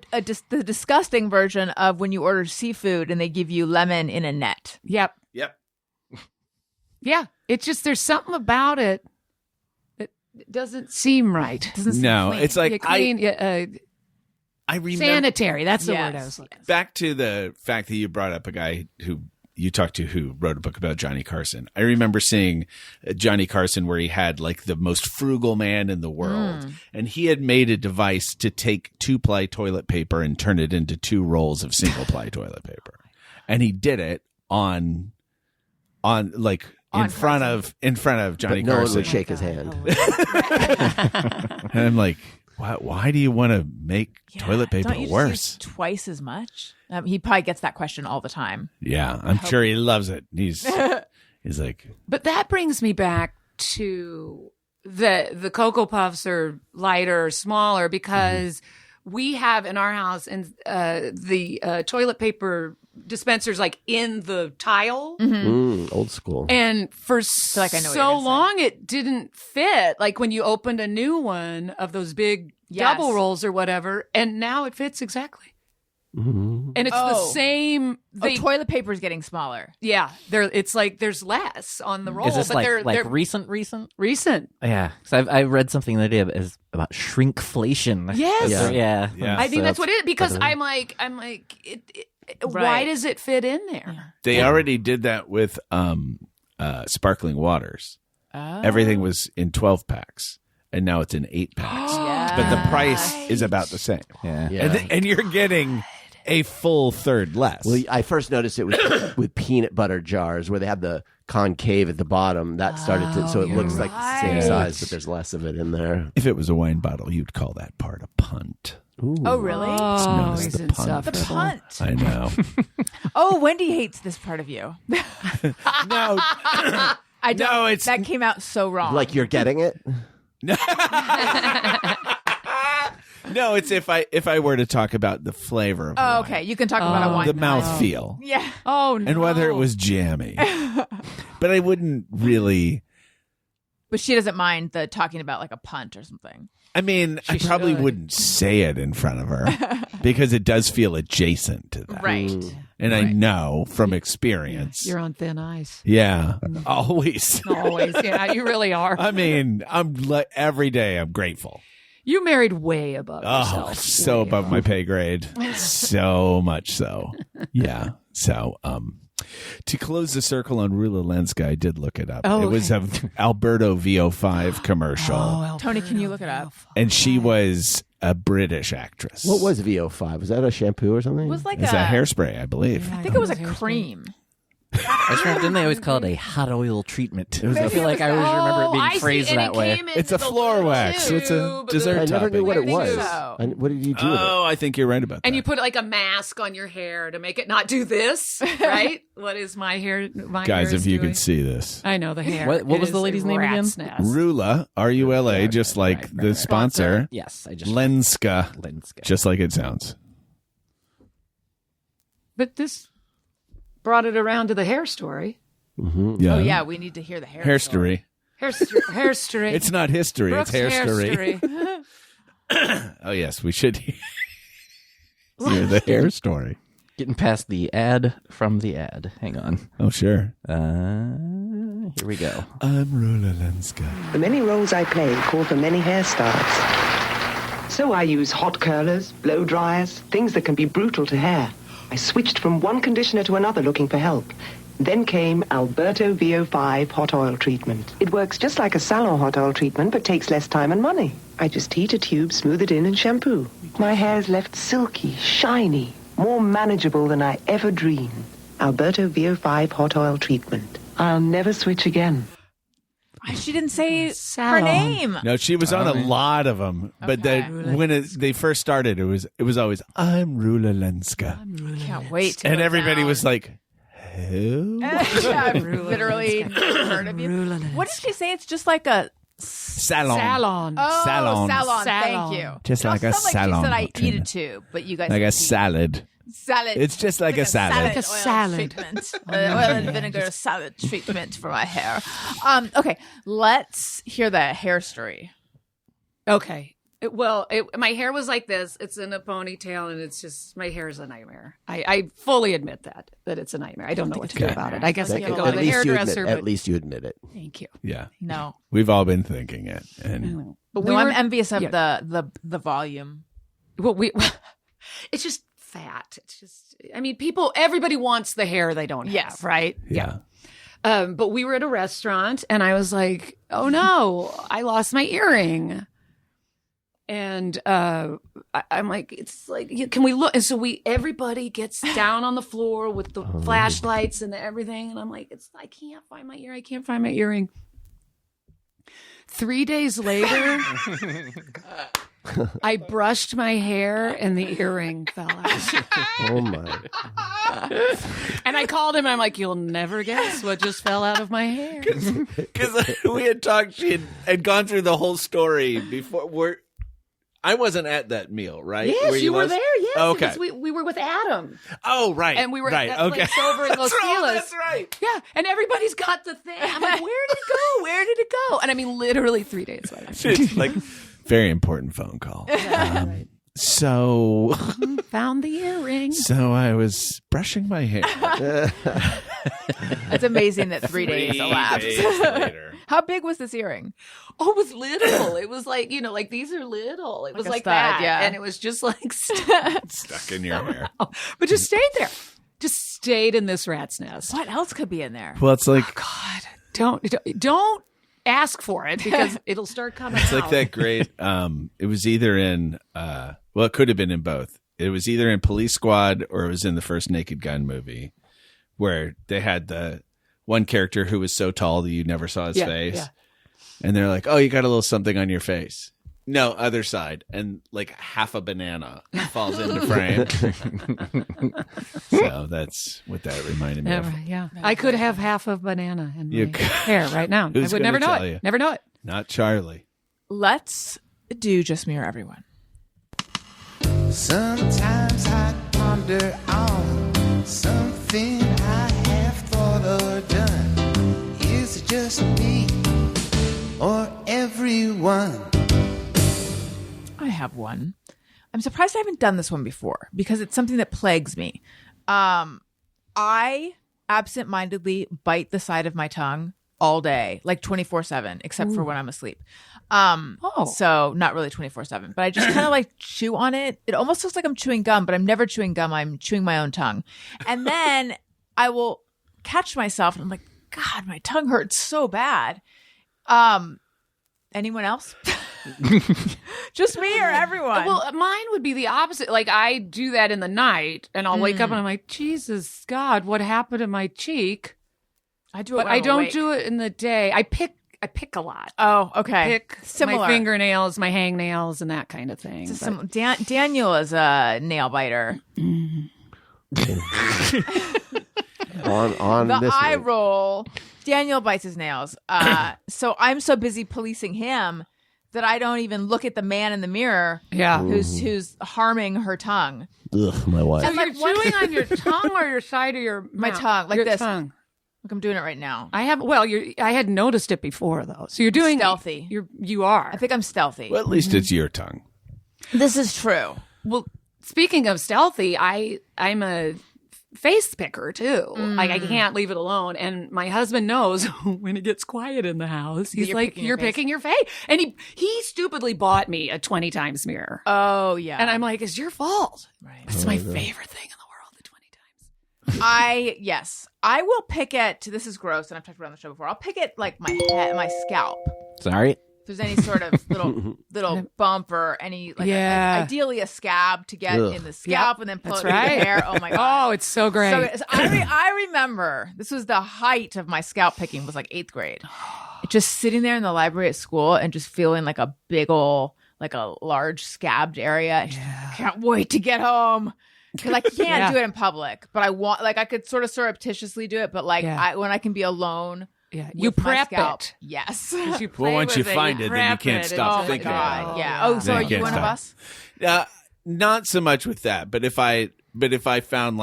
disgusting version of when you order seafood and they give you lemon in a net. Yep. Yep. Yeah. It's just there's something about it that doesn't seem right. Doesn't seem No, clean. it's like Clean, I remember sanitary. That's the Yes. word I was looking for. back to the fact that you brought up a guy who you talked to who wrote a book about Johnny Carson. I remember seeing Johnny Carson where he had like the most frugal man in the world. And he had made a device to take 2-ply toilet paper and turn it into 2 rolls of single-ply toilet paper. And he did it in front of Johnny But no one Carson. would shake his hand. And I'm like, why do you want to make toilet paper Don't you just worse? use twice as much? He probably gets that question all the time. Yeah, I'm sure he loves it. He's like, But that brings me back to the Cocoa Puffs are lighter or smaller because we have in our house and the toilet paper dispensers like in the tile. Old school. And for like I know what you're so gonna say. long, it didn't fit. Like when you opened a new one of those big Yes. double rolls or whatever, and now it fits exactly. And it's the Oh. same. Toilet paper is getting smaller. Yeah, it's like there's less on the roll. Is this but like they're recent? recent. Yeah, because I read something the other day about shrinkflation. Yes. Yeah. Yeah. I think So that's what it is because I'm like, why Right. does it fit in there? they already did that with sparkling waters. Oh. Everything was in 12 packs, and now it's in 8 packs. But the price is about the same. Yeah. Yeah. And you're getting a full third less. Well, I first noticed it with peanut butter jars where they have the concave at the bottom. That started to, so it looks like the same right. size, but there's less of it in there. If it was a wine bottle, you'd call that part a punt. Ooh. Oh, really? Oh, known as he's the punt. The insufferable. punt. I know. Oh, Wendy hates this part of you. No, I don't. No, it's- that came out so wrong. Like you're getting it? no, it's if I were to talk about the flavor of Oh, wine, okay. You can talk about a wine. the mouthfeel, Yeah. Oh, no. and whether it was jammy. But I wouldn't really. But she doesn't mind the talking about like a punt or something. I mean, I probably should. wouldn't say it in front of her because it does feel adjacent to that. Right. And I know from experience. You're on thin ice. Yeah, always. Always. Yeah, you really are. I mean, every day I'm grateful. You married way above Oh, yourself. so Way above my pay grade. So much so. Yeah. So, to close the circle on Rula Lenska, I did look it up. Oh, it was a Alberto VO5 commercial, Tony, can you look it up? and she was a British actress. What was VO5? Was that a shampoo or something? It was like It's a hairspray, I believe. I think it was a cream. I just remember, didn't they always call it a hot oil treatment? was I a- feel like I always remember it being phrased that way. It's a floor wax. It's a dessert I never knew what it topping. was. so. And what did you do with it? Oh, I think you're right about that. And you put like a mask on your hair to make it not do this, right? What is my hair? My Guys, hair if is you doing? could see this. I know the hair. What was It the is lady's a name again? rat's nest. Rula, R-U-L-A, just like the sponsor. Yes, I just Lenska, Lenska. just like it sounds. But this brought it around to the hair story. Yeah. Oh yeah, we need to hear the hair. Hair story. story. Hair story. It's not history, Brooke's it's hair story. Oh, yes, we should hear the hair story. Getting past the ad from the ad. Hang on. Oh, sure. Here we go. I'm Rula Lenska. The many roles I play call for many hairstyles. So I use hot curlers, blow dryers, things that can be brutal to hair. I switched from one conditioner to another looking for help. Then came Alberto VO5 hot oil treatment. It works just like a salon hot oil treatment, but takes less time and money. I just heat a tube, smooth it in, and shampoo. My hair's left silky, shiny, more manageable than I ever dreamed. Alberto VO5 hot oil treatment. I'll never switch again. She didn't say her Salon. name. No, she was on a lot of them, but Okay. when they first started, it was always I'm Rula Lenska, Can't wait to and go everybody down. was like, "Who?" Yeah, I've literally never heard of you. What did she say? It's just like a Salon. Salon. oh Salon. salon. Thank Salon. you. Just It like a also sounded salon Like she said I eat treatment. it too, but you guys Like a said salad. salad. It's just like a salad. Like a oil salad. treatment. Oil and vinegar salad treatment for my hair. Okay, let's hear the hair story. Okay. My hair was like this. It's in a ponytail, and it's just my hair is a nightmare. I fully admit that it's a nightmare. I don't know what to do about it. I guess I could go to the hairdresser. At But least you admit it. thank you. Yeah, No, we've all been thinking it, and But no, were, I'm envious of yeah. the volume. Well, it's just fat. It's just. I mean, everybody wants the hair they don't Yes. have, right? yeah. But we were at a restaurant, and I was like, "Oh no, I lost my earring." And I'm like, "It's like, can we look?" And so everybody gets down on the floor with the flashlights and everything, and I'm like, I can't find my earring. I can't find my earring. 3 days later, I brushed my hair, and the earring fell out. Oh my! And I called him, and I'm like, "You'll never guess what just fell out of my hair." Because we had talked, she had gone through the whole story before. I wasn't at that meal, right? Yes, you were was? there. Yes, Okay. because we were with Adam, Oh, right. and we were right. at that Okay. place over in Los Feliz. That's right. Yeah, and everybody's got the thing. I'm like, "Where did it go? Where did it go?" And I mean, literally 3 days later. It's like very important phone call. So Found the earring. So I was brushing my hair. It's amazing that 3 days elapsed. later. How big was this earring? Oh, it was little. It was like, like these are little. It was a like stud, that. yeah. And it was just like, Stuck in your hair. but just stayed there. Just stayed in this rat's nest. What else could be in there? Well, it's like Don't ask for it because it'll start coming it's out. like that great. It was either in it could have been in both. It was either in Police Squad or it was in the first Naked Gun movie, where they had the one character who was so tall that you never saw his face, yeah. and they're like, "Oh, you got a little something on your face." No, other side, and like half a banana falls into frame. So that's what that reminded me of. Yeah. I could have half a banana in You my could. hair right now. Who's I would never gonna know tell it. you? Never know it. Not Charlie. Let's do Just Me or Everyone. Sometimes I ponder on something I have thought or done. Is it just me or everyone? I have one. I'm surprised I haven't done this one before because it's something that plagues me. I absentmindedly bite the side of my tongue all day, like 24/7, except for when I'm asleep. So not really 24/7, but I just kind of like chew on it. It almost looks like I'm chewing gum, but I'm never chewing gum. I'm chewing my own tongue. And then I will catch myself and I'm like, God, my tongue hurts so bad. Anyone else? Just me or everyone? Well, mine would be the opposite. Like I do that in the night and I'll wake up and I'm like, Jesus God, what happened to my cheek? I do it But when I I'm don't awake. do it in the day. I pick a lot. Oh, okay. Pick Similar. my fingernails, my hangnails, and that kind of thing. Just But- Daniel is a nail biter. on The this eye one. roll. Daniel bites his nails. So I'm so busy policing him that I don't even look at the man in the mirror yeah. who's harming her tongue. Ugh, my wife. So you're like, what- chewing on your tongue or your side of your My mouth? tongue, like Your this. tongue. Look, I'm doing it right now. I have. Well, I had noticed it before though. So you're doing Stealthy. You are. I think I'm stealthy. Well, at least it's your tongue. This is true. Well, speaking of stealthy, I'm a face picker too. Like I can't leave it alone. And my husband knows when it gets quiet in the house, he's You're like, picking your "You're face." picking your face." And he stupidly bought me a 20 times mirror. Oh, yeah. And I'm like, "It's your fault." Right. It's my favorite thing in the world, the 20 times. I will pick at. This is gross, and I've talked about it on the show before. I'll pick at like my head, my scalp. Sorry. If there's any sort of little bump or any ideally a scab to get in the scalp and then pull it in the hair. Oh my god! Oh, it's so great. So I remember this was the height of my scalp picking was like 8th grade. Just sitting there in the library at school and just feeling like a big ol' like a large scabbed area. Just, can't wait to get home. Because I can't do it in public, but I want I could sort of surreptitiously do it, but when I can be alone. Yeah, you prep it. Yes. Well, once you find it, then you can't stop thinking about it. Yeah. Oh, so are you one of us? Not so much with that, but if I found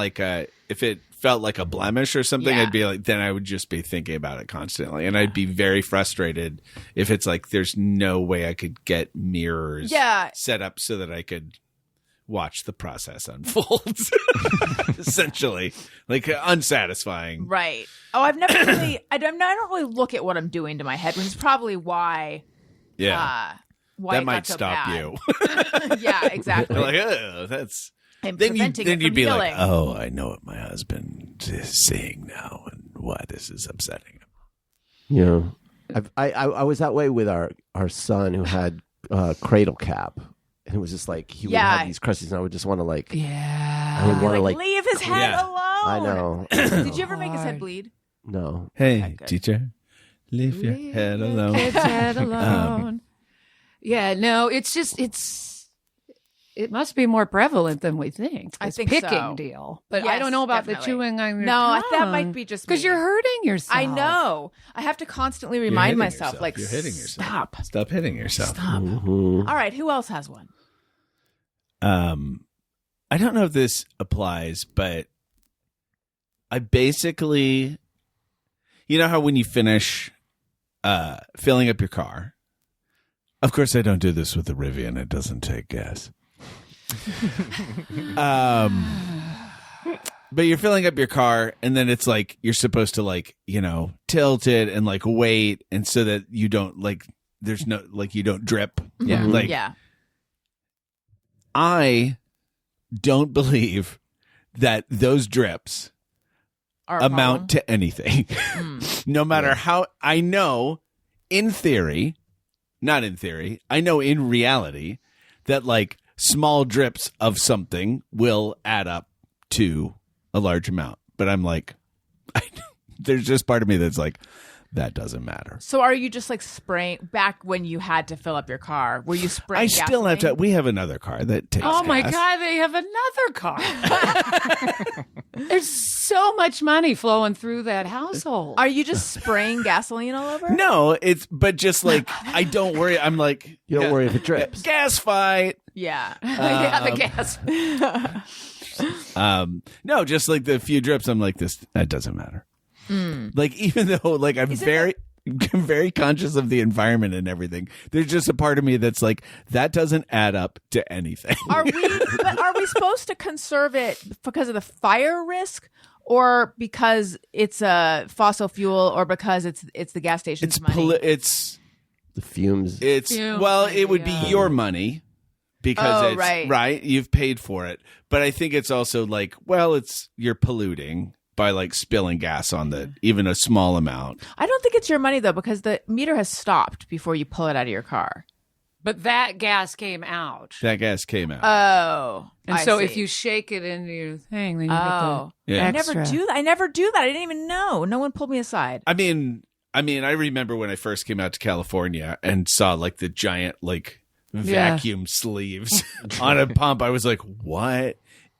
if it felt like a blemish or something, I'd be like, then I would just be thinking about it constantly, and I'd be very frustrated if it's like there's no way I could get mirrors set up so that I could watch the process unfold. Essentially, like unsatisfying, right? Oh, I've never really. I don't really look at what I'm doing to my head, which is probably why. Yeah, why that might stop you. Yeah, exactly. You're like, oh, that's. And then you'd be healing. like, oh, I know what my husband is saying now and why this is upsetting him. Yeah, I was that way with our son who had cradle cap. And it was just like he would have these crusties, and I would just want to I would want to leave his head alone. I know. Did you ever make his head bleed? No. Hey, teacher, leave your head alone. Kid's head alone. No, it's just it must be more prevalent than we think. I think picking so. deal, but I don't know about the chewing on your tongue. No, that might be just because you're hurting yourself. I know. I have to constantly remind myself, like, you're hitting yourself. Stop hitting yourself. Stop. Mm-hmm. All right, who else has one? I don't know if this applies, but I basically, you know how when you finish filling up your car, of course I don't do this with the Rivian. It doesn't take gas. But you're filling up your car, and then it's like you're supposed to tilt it and wait, and so that you don't there's no you don't drip. Yeah. I don't believe that those drips amount to anything. No matter how I know in theory, not in theory, I know in reality that small drips of something will add up to a large amount. But I'm there's just part of me that's that doesn't matter. So are you just spraying back when you had to fill up your car? Were you spraying I still gasoline? have to. We have another car that takes Oh my gas. God, they have another car. There's so much money flowing through that household. Are you just spraying gasoline all over? No, but just I don't worry. I'm you don't worry if it drips. Gas fight. Yeah. The gas. No, just the few drips. I'm that doesn't matter. Even though I'm very conscious of the environment and everything, there's just a part of me that's that doesn't add up to anything. Are we supposed to conserve it because of the fire risk, or because it's a fossil fuel, or because it's the gas station's money? It's the fumes. It would be your money because it's right. You've paid for it, but I think it's also you're polluting by spilling gas on even a small amount. I don't think it's your money though, because the meter has stopped before you pull it out of your car. But that gas came out. That gas came out. Oh. And so if you shake it into your thing, then you get the extra. I never do that. I didn't even know. No one pulled me aside. I mean, I remember when I first came out to California and saw the giant vacuum sleeves on a pump. I was like, what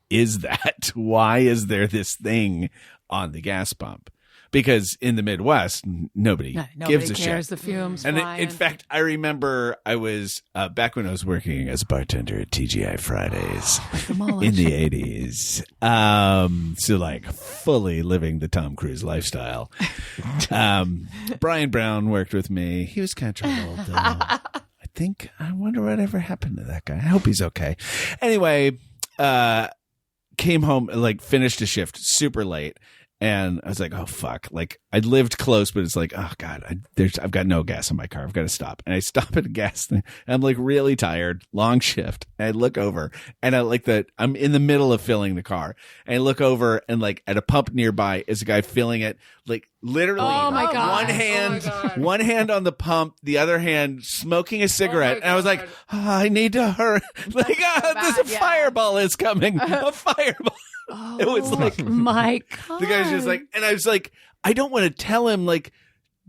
is that? Why is there this thing on the gas pump? Because in the Midwest, nobody gives a cares. shit. The fumes and flying. In fact, I remember I was back when I was working as a bartender at TGI Fridays in the 80s. So fully living the Tom Cruise lifestyle. Brian Brown worked with me. He was kind of troubled. I wonder whatever happened to that guy. I hope he's okay. Anyway, came home, finished a shift super late. And I was like, oh, fuck. I I lived close, but it's like, oh God, I've got no gas in my car. I've got to stop. And I stop at a gas thing. And I'm like really tired, long shift. And I look over and I'm in the middle of filling the car. And I look over and like at a pump nearby is a guy filling it, like literally Oh my God. one hand on the pump, the other hand smoking a cigarette. And I was like, I need to hurry. Like, there's a fireball is coming. A fireball. It was like, my God. the guy's just like, and I was like, I don't want to tell him like,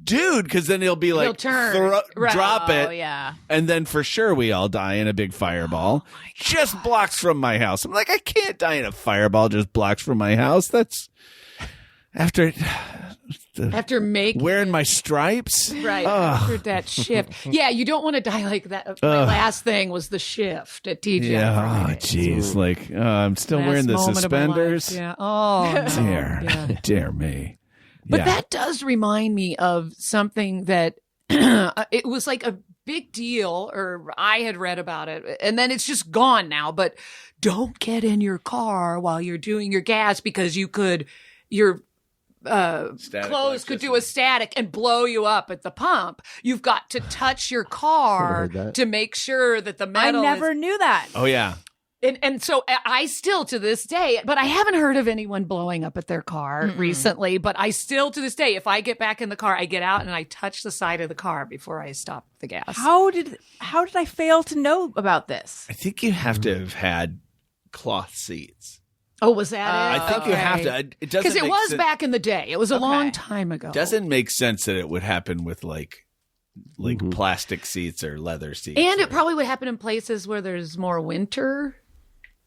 dude, because then he'll be like, He'll turn. Right. drop it. Oh, yeah. And then for sure we all die in a big fireball. Just blocks from my house. I'm like, I can't die in a fireball just blocks from my house. That's after wearing my stripes. Right. After that shift. Yeah, you don't want to die like that. My last thing was the shift at TGI. Yeah. Oh, Fridays. jeez. Like, I'm still Last wearing the moment of my life. suspenders. Yeah. Oh, no. Dear me. But Yeah. that does remind me of something that it was like a big deal, or I had read about it, and then it's just gone now. But don't get in your car while you're doing your gas because your clothes could do a static and blow you up at the pump. You've got to touch your car to make sure that the I metal never knew that. Oh, yeah. And so I still to this day, but I haven't heard of anyone blowing up at their car recently, but I still to this day, if I get back in the car, I get out and I touch the side of the car before I stop the gas. How did I fail to know about this? I think you have to have had cloth seats. Oh, was that it? I think you have to. It doesn't Because it make was sense. back in the day. It was a long time ago. Doesn't make sense that it would happen with like plastic seats or leather seats. And it probably would happen in places where there's more winter.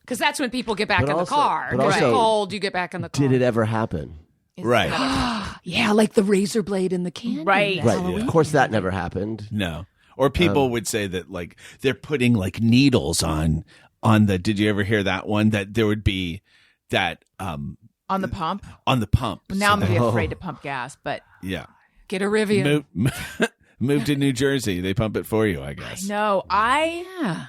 Because that's when people get back in the car. but Because it's also, cold, you get back in the car. Did it ever happen? Right. Yeah, like the razor blade in the candy. Right. Right. Of course, that never happened. No. Or people would say that like they're putting like needles on the. Did you ever hear that one? That there would be that On the pump? on the pump. Now I'm So going to that- be afraid to pump gas, but Yeah. Get a Rivian. Move to New Jersey. They pump it for you, I guess. no, Yeah.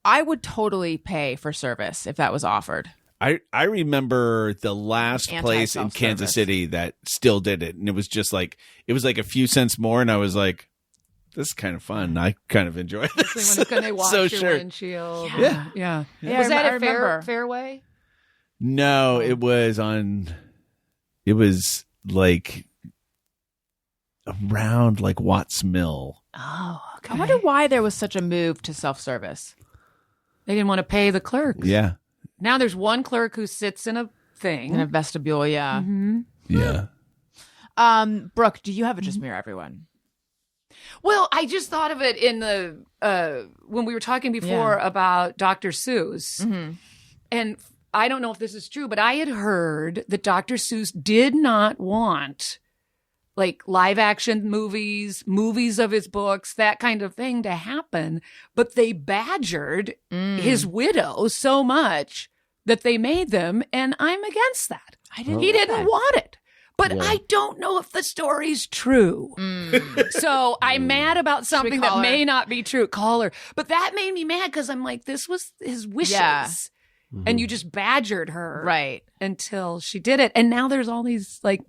I would totally pay for service if that was offered. I remember the last place in Anti-self-service. Kansas City that still did it, and it was just like it was like a few cents more, and I was like, "This is kind of fun. I kind of enjoy this." When they wash So your sure. windshield. Yeah. Yeah. Yeah, Was I that at remember. Fairway? No, it was like around like Watts Mill. Oh, okay. I wonder why there was such a move to self-service. They didn't want to pay the clerks. Yeah, Now there's one clerk who sits in a thing. In a vestibule, yeah. yeah. Brooke, do you have a Just Mirror Everyone? Well, I just thought of it in the when we were talking before about Dr. Seuss. And I don't know if this is true, but I had heard that Dr. Seuss did not want like live action movies of his books, that kind of thing to happen. But they badgered his widow so much that they made them. And I'm against that. He didn't want it. But I don't know if the story's true. So I'm mad about something that may not be true. Call her. But that made me mad because I'm like, this was his wishes. Yeah. And you just badgered her. Right. Until she did it. And now there's all these like,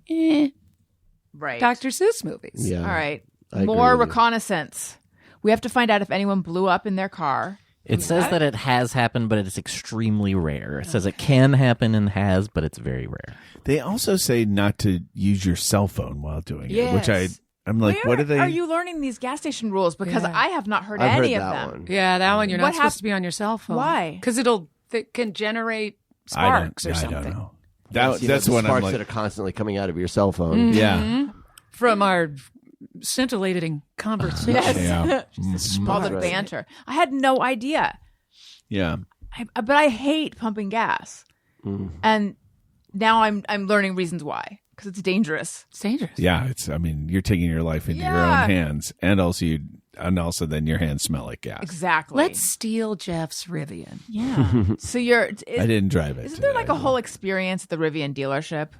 Right. Dr. Seuss movies. Yeah. All right. I agree More with you. reconnaissance. We have to find out if anyone blew up in their car. It says that it has happened, but it's extremely rare. It says it can happen and has, but it's very rare. They also say not to use your cell phone while doing it, which Yes. I'm like, Where what are they? are you learning these gas station rules? Because Yeah. I have not heard I've any heard of that them. one. Yeah, that one you're What not supposed to be on your cell phone. Why? Because it can generate sparks or something. I don't know. That's the one I'm sparks like, that are constantly coming out of your cell phone. yeah. From our scintillating conversation. Yes. Yeah. All the Right. banter. I had no idea. Yeah. But I hate pumping gas. And now I'm learning reasons why. Because it's dangerous. It's dangerous. Yeah, you're taking your life into your Yeah. own hands, and also then your hands smell like gas. Exactly. Let's steal Jeff's Rivian. Yeah. So I didn't drive it. Isn't there like today. a whole experience at the Rivian delership?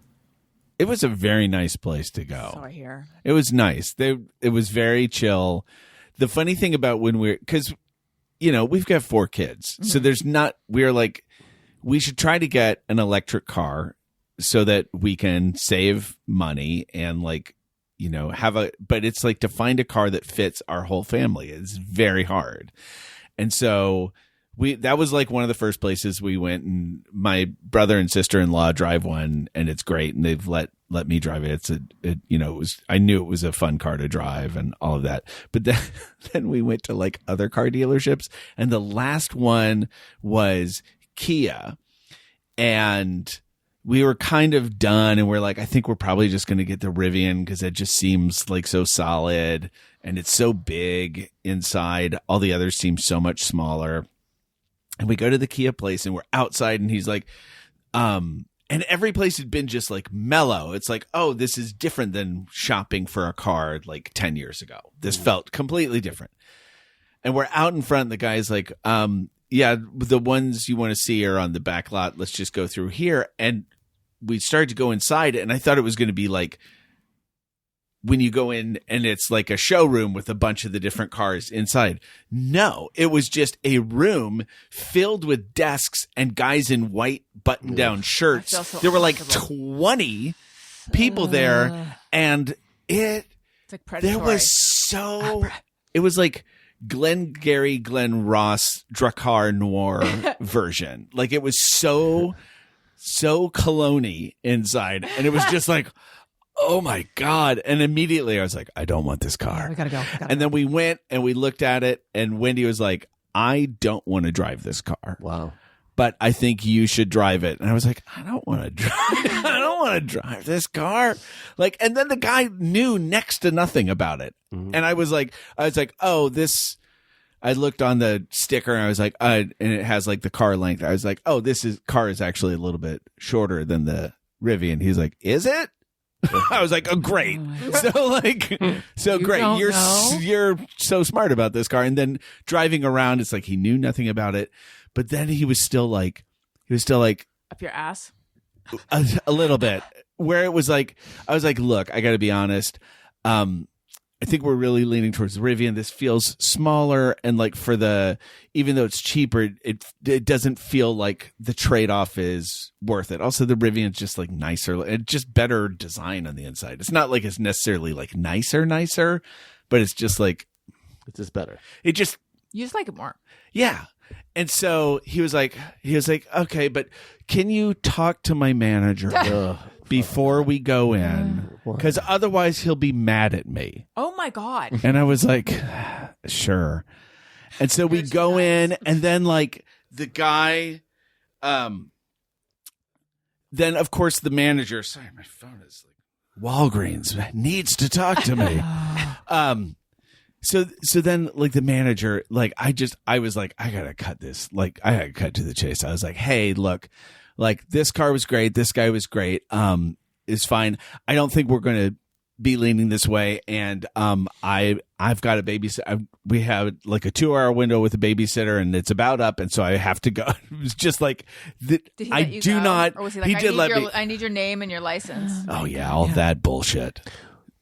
It was a very nice place to go. So I hear. It was nice. It was very chill. The funny thing about because we've got 4 kids, so we're like, we should try to get an electric car so that we can save money and like, you know, but it's like to find a car that fits our whole family is very hard. And so that was like one of the first places we went, and my brother and sister-in-law drive one, and it's great. And they've let me drive it. I knew it was a fun car to drive and all of that. But then we went to like other car dealerships, and the last one was Kia, and we were kind of done, and we're like, I think we're probably just going to get the Rivian because it just seems like so solid and it's so big inside. All the others seem so much smaller. And we go to the Kia place and we're outside, and he's like, and every place had been just like mellow. It's like, oh, this is different than shopping for a car like 10 years ago. This felt completely different. And we're out in front. The guy's like, yeah, the ones you want to see are on the back lot. Let's just go through here. And we started to go inside, and I thought it was going to be like when you go in and it's like a showroom with a bunch of the different cars inside. No, it was just a room filled with desks and guys in white button-down shirts. So there were like 20 people there, and it's like predatory. there was it was like Glenn Ross Drakkar Noir version. Like it was so cologne-y inside, and it was just like, oh my God. And immediately I was like, I don't want this car. We gotta go. And then we went and we looked at it, and Wendy was like, I don't want to drive this car. Wow. But I think you should drive it. And I was like, I don't want to drive this car. Like, and then the guy knew next to nothing about it. Mm-hmm. And I was like, oh, this, I looked on the sticker and I was like, and it has like the car length. I was like, oh, car is actually a little bit shorter than the Rivian. He's like, is it? I was like, oh, great. So great. You're so smart about this car. And then driving around, it's like he knew nothing about it. But then he was still like Up your ass? a little bit, where it was like, I was like, look, I got to be honest. I think we're really leaning towards the Rivian. This feels smaller, and like even though it's cheaper, it doesn't feel like the trade-off is worth it. Also, the Rivian's just like nicer and just better design on the inside. It's not like it's necessarily like nicer, but it's just like, it's just better. You just like it more. Yeah. And so he was like, okay, but can you talk to my manager before we go in? Because otherwise he'll be mad at me. Oh my God. And I was like, sure. And so we go in, and then like the guy, then of course the manager, sorry, my phone is like, Walgreens needs to talk to me. So then like the manager, like I was like, I gotta cut this. Like I gotta cut to the chase. I was like, hey, look, like this car was great. This guy was great. Is fine. I don't think we're going to be leaning this way. And I've got a babysitter. We have like a 2-hour window with a babysitter, and it's about up. And so I have to go. It was just like, I do not. Or was he like, he did let me. I need your name and your license. Oh yeah, all that bullshit.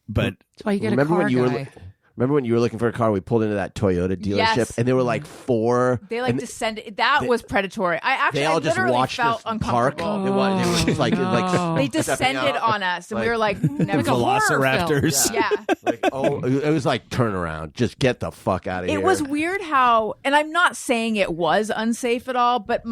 But that's why you get a car guy. Remember when you were looking for a car? We pulled into that Toyota dealership, and there were like 4. They like descended. That was predatory. They all just watched felt us park. uncomfortable. They were just like They descended on us, and we were like, never Velociraptors. Yeah. It was like turn around, just get the fuck out of here. It was weird how, and I'm not saying it was unsafe at all, but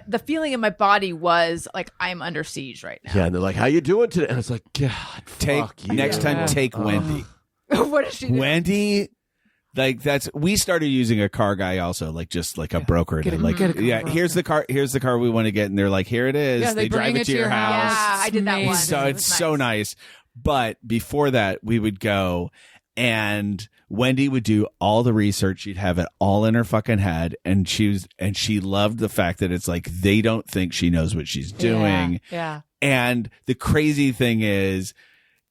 the feeling in my body was like, I'm under siege right now. Yeah, and they're like, how you doing today? And it's like, God, fuck you. Next time, take Wendy. What is she doing? Wendy, like we started using a car guy also, like just like a broker. Here's the car we want to get, and they're like, here it is. Yeah, they drive bring it to your house. Yeah, I did that once. So it's so nice. But before that, we would go, and Wendy would do all the research. She'd have it all in her fucking head, and she loved the fact that it's like they don't think she knows what she's doing. Yeah. And the crazy thing is,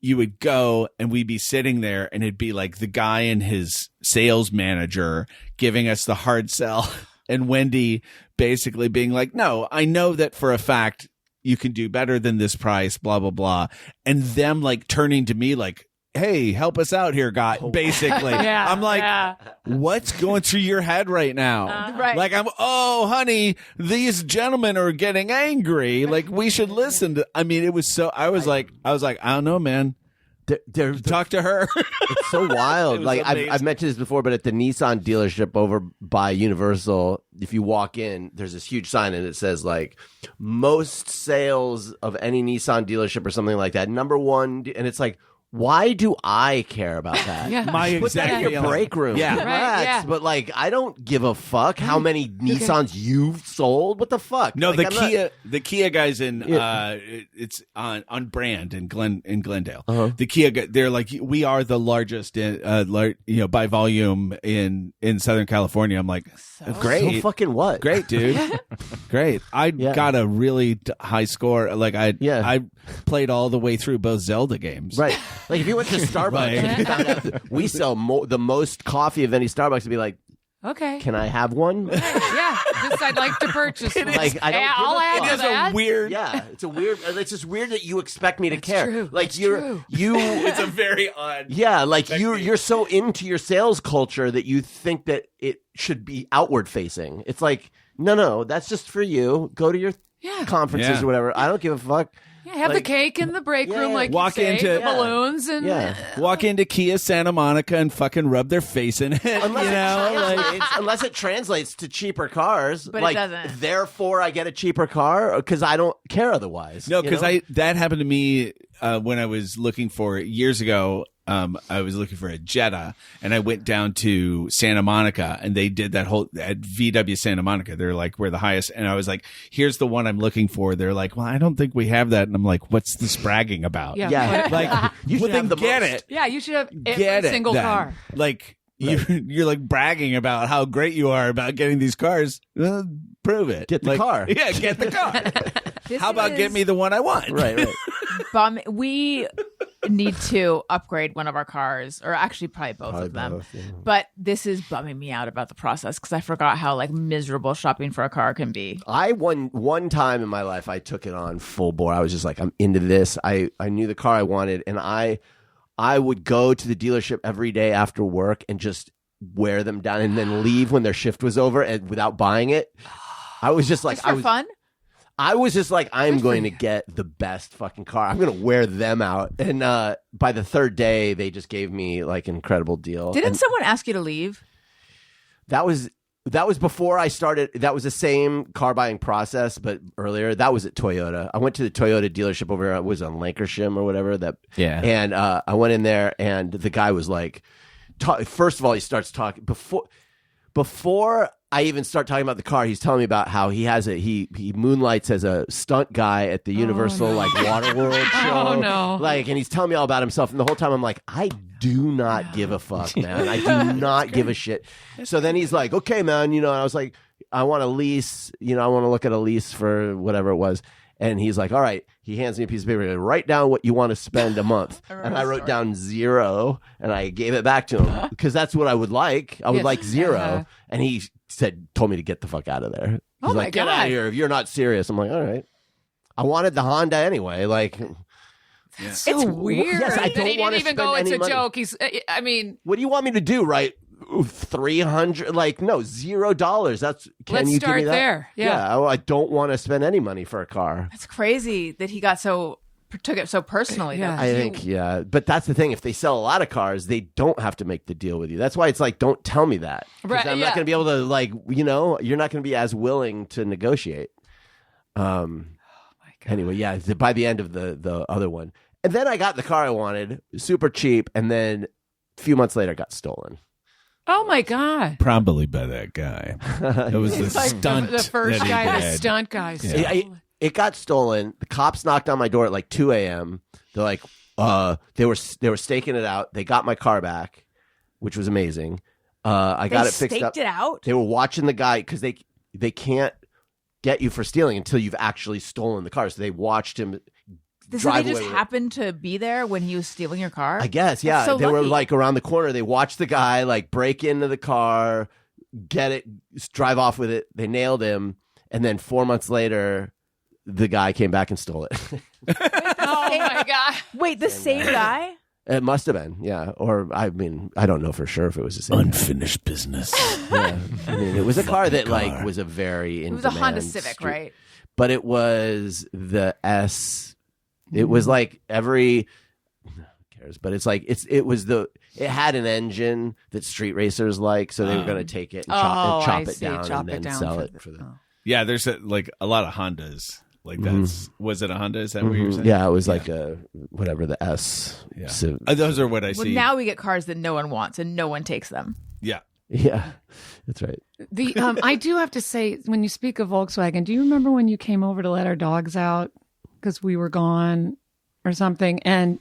you would go and we'd be sitting there, and it'd be like the guy and his sales manager giving us the hard sell, and Wendy basically being like, no, I know that for a fact you can do better than this price, blah, blah, blah. And them like turning to me like, hey, help us out here, guy. Basically, Yeah, I'm like, yeah. what's going through your head right now? Right. Like, oh, honey, these gentlemen are getting angry. Like, we should listen to. I mean, it was so. I was like, I don't know, man. Talk to her. It's so wild. Like I've mentioned this before, but at the Nissan dealership over by Universal, if you walk in, there's this huge sign and it says like most sales of any Nissan dealership or something like that. Number one, and it's like, why do I care about that? Yeah. My Put that in exact your break room. Yeah. Congrats. yeah. But like, I don't give a fuck how many Nissans you've sold. What the fuck? No, like, the Kia guys in it's on brand in Glendale. The Kia they're like, we are the largest by volume in Southern California. I'm like, great. So fucking what? Great, dude. Great. I got a really high score. Like I played all the way through both Zelda games. Right. Like if you went to Starbucks and you found out that we sell the most coffee of any Starbucks, to be like, Okay. can I have one? Yeah, this I'd like to purchase. Like, I don't I'll give a add fuck. to It is that. a weird. Yeah, it's a weird. It's just weird that you expect me to care. true. Like That's you're true. It's a very odd. Yeah, like you're so into your sales culture that you think that it should be outward facing. It's like no, that's just for you. Go to your conferences Yeah. or whatever. I don't give a fuck. Yeah, have the cake in the break room, like Walk you say, into- the balloons, and Walk into Kia Santa Monica and fucking rub their face in it. Unless it translates to cheaper cars, But it like, doesn't. Therefore, I get a cheaper car because I don't care otherwise. No, you because know? that happened to me when I was looking for years ago. I was looking for a Jetta, and I went down to Santa Monica, and they did that whole at VW Santa Monica. They're like, we're the highest, and I was like, here's the one I'm looking for. They're like, well, I don't think we have that, and I'm like, what's this bragging about? Yeah, like You should well, then have the get most. it, yeah, you should have get every it, single then. car. Like you're like bragging about how great you are about getting these cars. Well, prove it. Get the Like, car. Yeah, get the car. How about get me the one I want? Right. We need to upgrade one of our cars, or actually probably both of them. both, yeah. But this is bumming me out about the process because I forgot how like miserable shopping for a car can be. I one time in my life I took it on full bore. I was just like, I'm into this. I knew the car I wanted, and I would go to the dealership every day after work and just wear them down and then leave when their shift was over and without buying it. I was just like, Just for fun? I was just like, I'm going to get the best fucking car. I'm going to wear them out. And by the third day, they just gave me like an incredible deal. Didn't And someone ask you to leave? that was before I started. That was the same car buying process, but earlier. That was at Toyota. I went to the Toyota dedealership over. It was on Lancashire or whatever. And I went in there, and the guy was like, first of all, he starts talking before I even start talking about the car. He's telling me about how he moonlights as a stunt guy at the Universal like Waterworld show. Oh, no. Like, and he's telling me all about himself, and the whole time I'm like, I do not give a fuck, man. I do not give a shit. So then he's like, okay, man, and I was like, I want a lease. I want to look at a lease for whatever it was. And he's like, all right. He hands me a piece of paper. Write down what you want to spend a month. And I wrote down 0, and I gave it back to him because that's what I would like. I would Yes. like 0. And he told me to get the fuck out of there. He's Oh, my like, get God. out of here if you're not serious. I'm like, all right. I wanted the Honda anyway. Like, So weird. Yes, I that don't he wanna didn't even spend go. It's any a money. joke. I mean, what do you want me to do? Right? 300? Like, no, $0. That's can Let's you give start me that? there. Yeah. I don't want to spend any money for a car. It's crazy that he took it so personally. Yeah. though. I think, yeah. But that's the thing. If they sell a lot of cars, they don't have to make the deal with you. That's why it's like, don't tell me that. 'Cause Right, I'm yeah. not going to be able to, like, you're not going to be as willing to negotiate. Anyway, yeah, by the end of the other one. And then I got the car I wanted, super cheap. And then a few months later, it got stolen. oh my God. Probably by that guy. It was the Like stunt. the first that he guy, the did. stunt guy. It got stolen. The cops knocked on my door at like 2 a.m. They're like, they were staking it out. They got my car back, which was amazing. I got it fixed up. Staked it out? They were watching the guy because they can't get you for stealing until you've actually stolen the car. So they watched him So drive they just away with it. happened to be there when he was stealing your car? I guess, yeah. That's so They were lucky. like around the corner. They watched the guy like break into the car, get it, drive off with it. They nailed him. And then 4 months later, the guy came back and stole it. Oh my God. Wait, the same guy? It must have been, yeah. Or I mean, I don't know for sure if it was the same. Unfinished business. Yeah. I mean, it was a car that like was a very It was a Honda Civic, right? But it was the S. It was like every. Who cares? But it's like it had an engine that street racers like, so they were going to take it and chop it down and then sell it for the. Yeah, there's a lot of Hondas. Like that's was it a Honda? Is that what you're saying? Yeah, it was like a whatever the S. Yeah. So, those are what I see. Now we get cars that no one wants and no one takes them. Yeah. Yeah, that's right. I do have to say, when you speak of Volkswagen, do you remember when you came over to let our dogs out because we were gone or something? And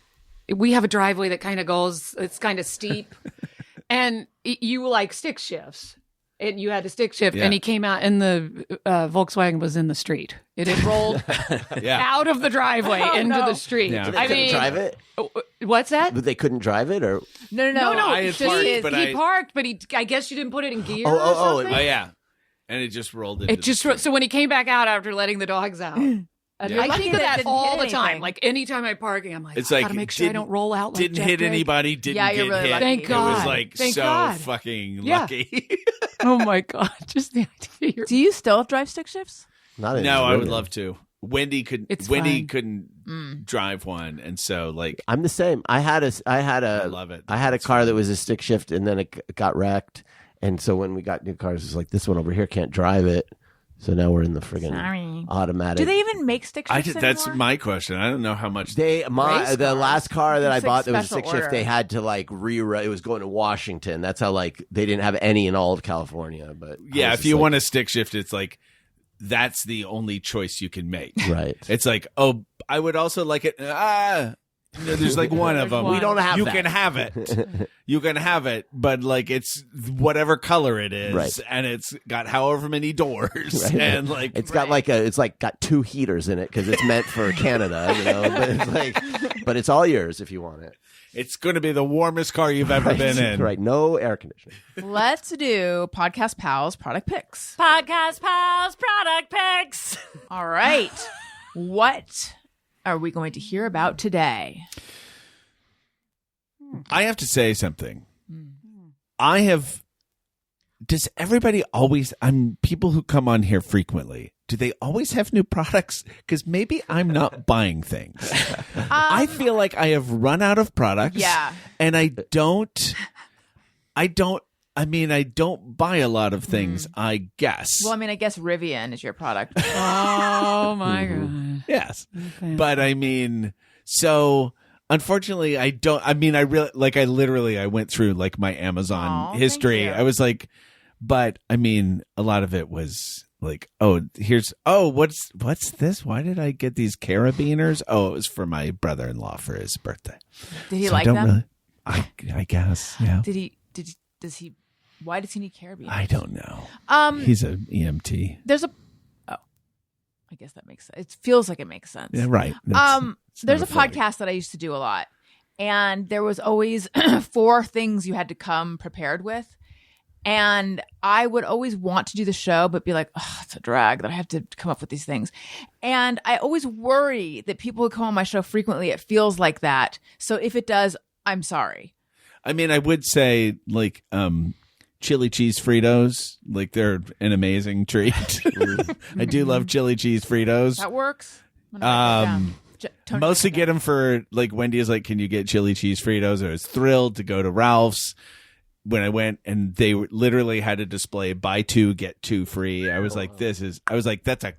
we have a driveway that kind of goes, it's kind of steep, and you like stick shifts. And you had to stick shift, and he came out, and the Volkswagen was in the street. It had rolled out of the driveway into the street. Yeah. They couldn't drive it? What's that? But they couldn't drive it, or No. He parked, but I guess you didn't put it in gear. or something? Oh yeah, and it just rolled into. So when he came back out after letting the dogs out. I think of that all the time. Like anytime I'm parking, I'm like, it's I gotta make sure I don't roll out. Like didn't Jeff hit Drake. anybody. Didn't get you're really hit. lucky. Thank God. It was like Thank so God. fucking Yeah. lucky. Oh my God! Just the idea. Do you still drive stick shifts? not in No, I would love to. Wendy It's Wendy fun. couldn't drive one, and so like I'm the same. I had I love it. I had a car that was a stick shift, and then it got wrecked. And so when we got new cars, it's like this one over here can't drive it. So now we're in the friggin' automatic. Do they even make stick shifts that's anymore? my question. I don't know how much. The last car that I It's bought like that was a stick special shift, order. they had to like it was going to Washington. That's how like they didn't have any in all of California. But Yeah, if you want a stick shift, it's like that's the only choice you can make. right, It's like, oh, I would also like it. There's like one of them. we don't have You that. can have it. You can have it, but like it's whatever color it is, Right. and it's got however many doors, Right. and like It's got got 2 heaters in it because it's meant for Canada, But it's like, but it's all yours if you want it. it's going to be the warmest car you've ever been in. Right, no air conditioning. Let's do Podcast Pals product picks. Podcast Pals product picks. All right. What are we going to hear about today? I have to say something. Does everybody always, people who come on here frequently, do they always have new products? Because maybe I'm not buying things. I feel like I have run out of products. Yeah. And I don't buy a lot of things, I guess. Well, I mean, I guess Rivian is your product. Oh my God! Yes. But I mean, so unfortunately I went through like my Amazon history. thank you. I was like, but I mean, a lot of it was like, what's this? Why did I get these carabiners? Oh, it was for my brother-in-law for his birthday. Did he So I like don't them? really- I guess, yeah. Why does he need carabiners? I don't know. He's an EMT. I guess that makes sense. It feels like it makes sense. Yeah, right. There's a podcast that I used to do a lot, and there was always 4 things you had to come prepared with. And I would always want to do the show, but be like, oh, it's a drag that I have to come up with these things. And I always worry that people who come on my show frequently, it feels like that. So if it does, I'm sorry. I mean, I would say like chili cheese Fritos, like they're an amazing treat. I do love chili cheese Fritos. That works. I'm gonna write that down. Tony, Mostly write get them for like Wendy is like, can you get chili cheese Fritos? I was thrilled to go to Ralph's when I went, and they literally had a display buy 2 get 2 free. I was like, that's a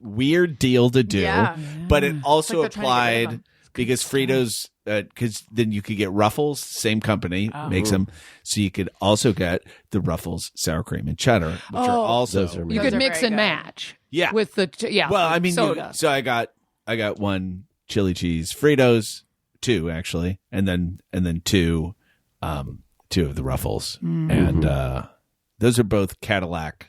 weird deal to do, Yeah. but it also It's like they're trying to get rid of applied them. because Fritos. Because then you could get Ruffles, same company makes them, so you could also get the Ruffles sour cream and cheddar, which are also those are You Those could are mix very and good. match. Yeah. With the Well, I mean, soda. so I got one chili cheese Fritos, 2 actually, and then 2 of the Ruffles, and those are both Cadillac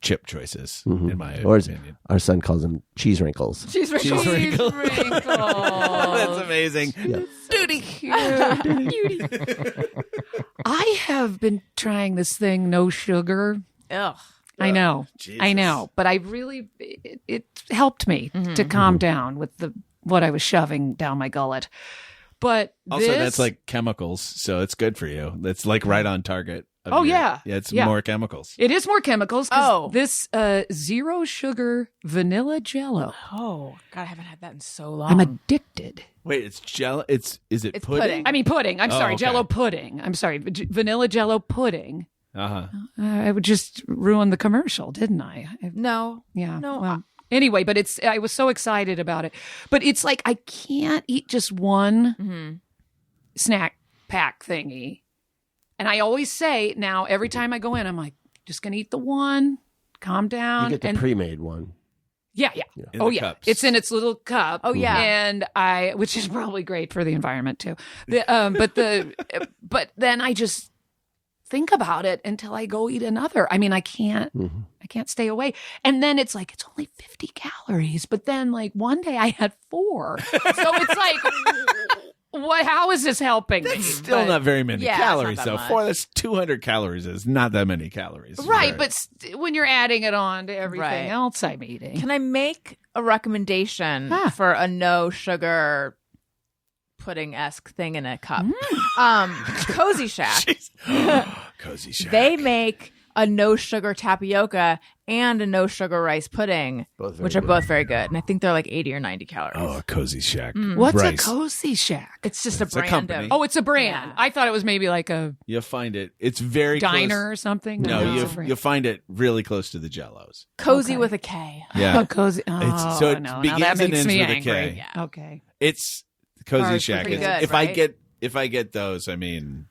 chip choices in my Or as opinion. our son calls them cheese wrinkles. Cheese wrinkles. That's amazing. I have been trying this thing, no sugar. Ugh. I know, Jesus. I know, but I really it helped me to calm down with what I was shoving down my gullet. But Also, this, that's like chemicals, so it's good for you. That's like right on target. Yeah, it's yeah. more chemicals. It is more chemicals. 'Cause Oh. this zero sugar vanilla Jello. Oh, God, I haven't had that in so long. I'm addicted. Wait, it's Jello. Is it It's pudding? pudding. I mean pudding. I'm Oh, sorry, okay. Jello pudding. I'm sorry, vanilla Jello pudding. Uh-huh. I would just ruin the commercial, didn't I? No. Yeah. No, Well, anyway, but I was so excited about it. But it's like I can't eat just one snack pack thingy. And I always say now, every time I go in, I'm like, just going to eat the one, calm down. You get the and pre-made one. yeah. In Oh, the yeah. cups. It's in its little cup. Oh, yeah. And which is probably great for the environment too. But then I just think about it until I go eat another. I mean, I can't stay away. And then it's like, it's only 50 calories. But then like one day I had 4. So it's like, how is this helping me? That's still not very many Yeah, it's not calories, that though. much. That's 200 calories. Is not that many calories. Right, but when you're adding it on to everything Right. else I'm eating. Can I make a recommendation Ah. for a no sugar pudding-esque thing in a cup? Cozy Shack. Cozy Shack. They make a no sugar tapioca and a no sugar rice pudding, Both very which are good. both very good. And I think they're like 80 or 90 calories. Oh, a Cozy Shack. What's Rice. a Cozy Shack? It's just a It's a brand company. of. Oh, it's a brand. Yeah. I thought it was maybe like a You'll find it. It's very diner close. or something. No, it's a brand. you'll find it really close to the Jellos. Cozy Okay. with a K. Yeah. Oh, Cozy. Oh, so it no, begins now that and makes ends me with a angry. K. Yeah. Okay. It's Cozy Ours are Shack. pretty It's- good, right? if I get those, I mean,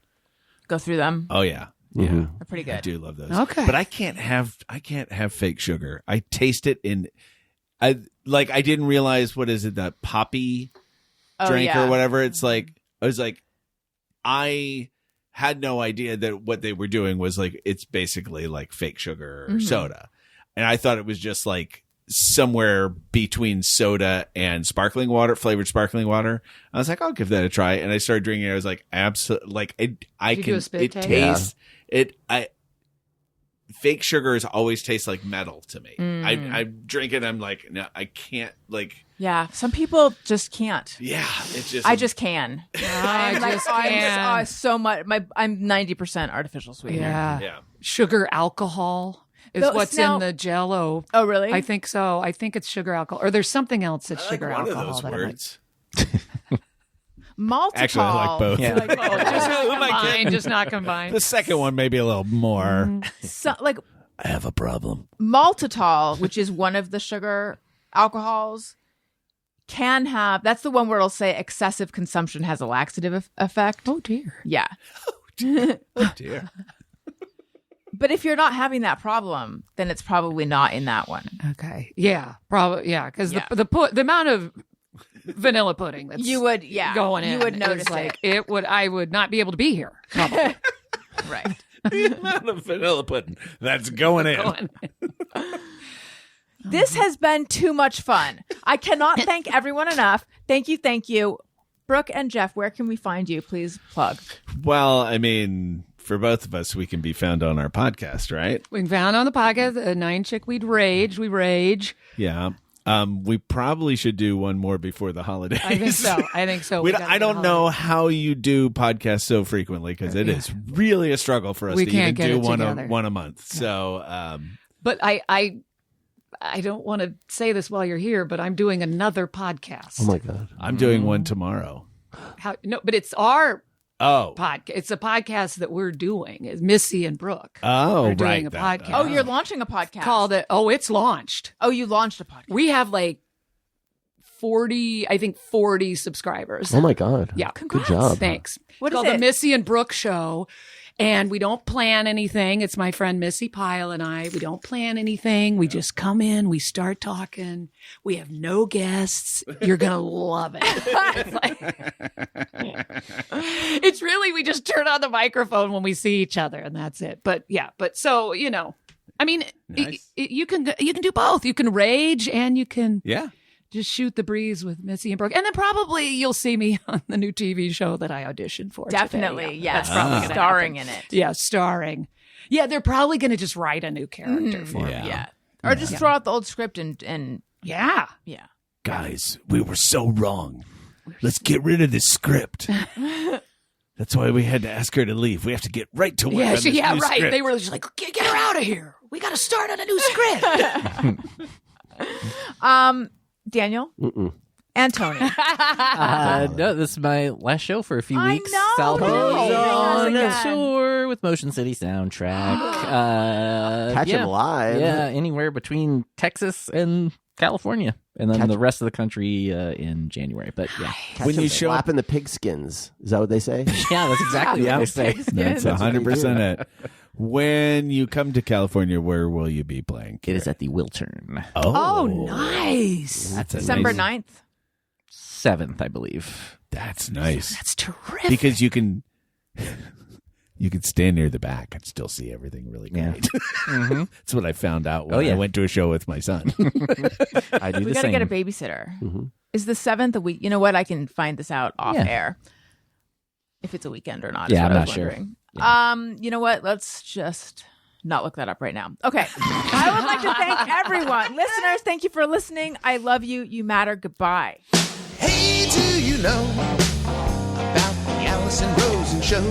Go through them. oh yeah. Mm-hmm. They're pretty I good. do love those. Okay. But I can't have fake sugar. I taste it I didn't realize, what is it, that poppy drink yeah. or whatever. It's like, I was like, I had no idea that what they were doing was like, it's basically like fake sugar or soda. And I thought it was just like somewhere between soda and sparkling water, flavored sparkling water. I was like, I'll give that a try. And I started drinking it. I was like, absolutely, like I Did you can, do a spit it take? tastes, fake sugars always taste like metal to me. I drink it. I'm like, no, I can't, like, Yeah. Some people just can't. yeah, it's just, I just can. I I'm like, just I'm can't. so much. I'm 90% artificial sweetener. Yeah. yeah. Sugar alcohol is Those- what's now- in the Jello. Oh, really? I think so. I think it's sugar alcohol, or there's something else that's I like sugar one alcohol. of those that I like. words. Maltitol. Actually, I like both. Yeah. Like, oh, just not Who am I combined. kidding? Just not combined. The second one, maybe a little more. So, like I have a problem. maltitol, which is one of the sugar alcohols, can have. That's the one where it'll say excessive consumption has a laxative effect. Oh dear. Yeah. Oh dear. But if you're not having that problem, then it's probably not in that one. Okay. Yeah. Probably. Yeah. Because Yeah. the amount of vanilla pudding that's You would, yeah. going in You would is notice like it would. I would not be able to be here. Probably. Right. The amount of vanilla pudding that's going in. Going in. This has been too much fun. I cannot thank everyone enough. Thank you. Brooke and Jeff, where can we find you? Please plug. Well, I mean, for both of us, we can be found on our podcast, right? We found on the podcast 9 Chickweed Rage. We rage. Yeah. We probably should do one more before the holidays. I think so. We gotta I get don't a know holiday. how you do podcasts so frequently, because it is really a struggle for us We to can't even get do it one together. a month. So, But I don't want to say this while you're here, but I'm doing another podcast. Oh my God. I'm doing one tomorrow. But it's our Oh. podcast. It's a podcast that we're doing. It's Missy and Brooke. Oh, We're doing right. a that- podcast. Oh, you're launching a podcast. Called it. Oh, it's launched. Oh, you launched a podcast. We have like 40 subscribers. Oh my God. Yeah. Good job. Thanks. What It's is called it? the Missy and Brooke Show. And we don't plan anything. It's my friend Missy Pyle and I. We don't plan anything. We just come in. We start talking. We have no guests. You're going to love it. It's really, we just turn on the microphone when we see each other and that's it. But yeah, so, I mean, Nice. you can do both. You can rage and you can Yeah. just shoot the breeze with Missy and Brooke. And then probably you'll see me on the new TV show that I auditioned for. Definitely, today. yes. That's probably gonna Starring happen. in it. Yeah, starring. Yeah, they're probably going to just write a new character for me. Yeah. Yeah. Or just throw out the old script and Yeah. yeah. Guys, we were so wrong. let's get rid of this script. That's why we had to ask her to leave. We have to get right to work. Yeah, on this new right. script. They were just like, get her out of here. We got to start on a new script. Daniel Mm-mm. and Tony. No, this is my last show for a few I weeks. know. South Hey, on again. a tour with Motion City Soundtrack. Catch him live. Yeah, anywhere between Texas and California, and then the rest of the country in January. But yeah, When you show up in the pigskins, is that what they say? yeah, that's exactly what they say. That's 100% it. When you come to California, where will you be playing? It is at the Wiltern. Oh, nice. That's a December nice, 9th. 7th, I believe. That's nice. That's terrific. Because you can stand near the back and still see everything really great. Yeah. That's what I found out when I went to a show with my son. I do We the got to same. get a babysitter. Is the 7th a week? You know what? I can find this out off air. If it's a weekend or not. Yeah, is what I'm I not was sure. wondering. You know what? Let's just not look that up right now. Okay. I would like to thank everyone. Listeners, thank you for listening. I love you. You matter. Goodbye. Hey, do you know about the Allison Rosen show?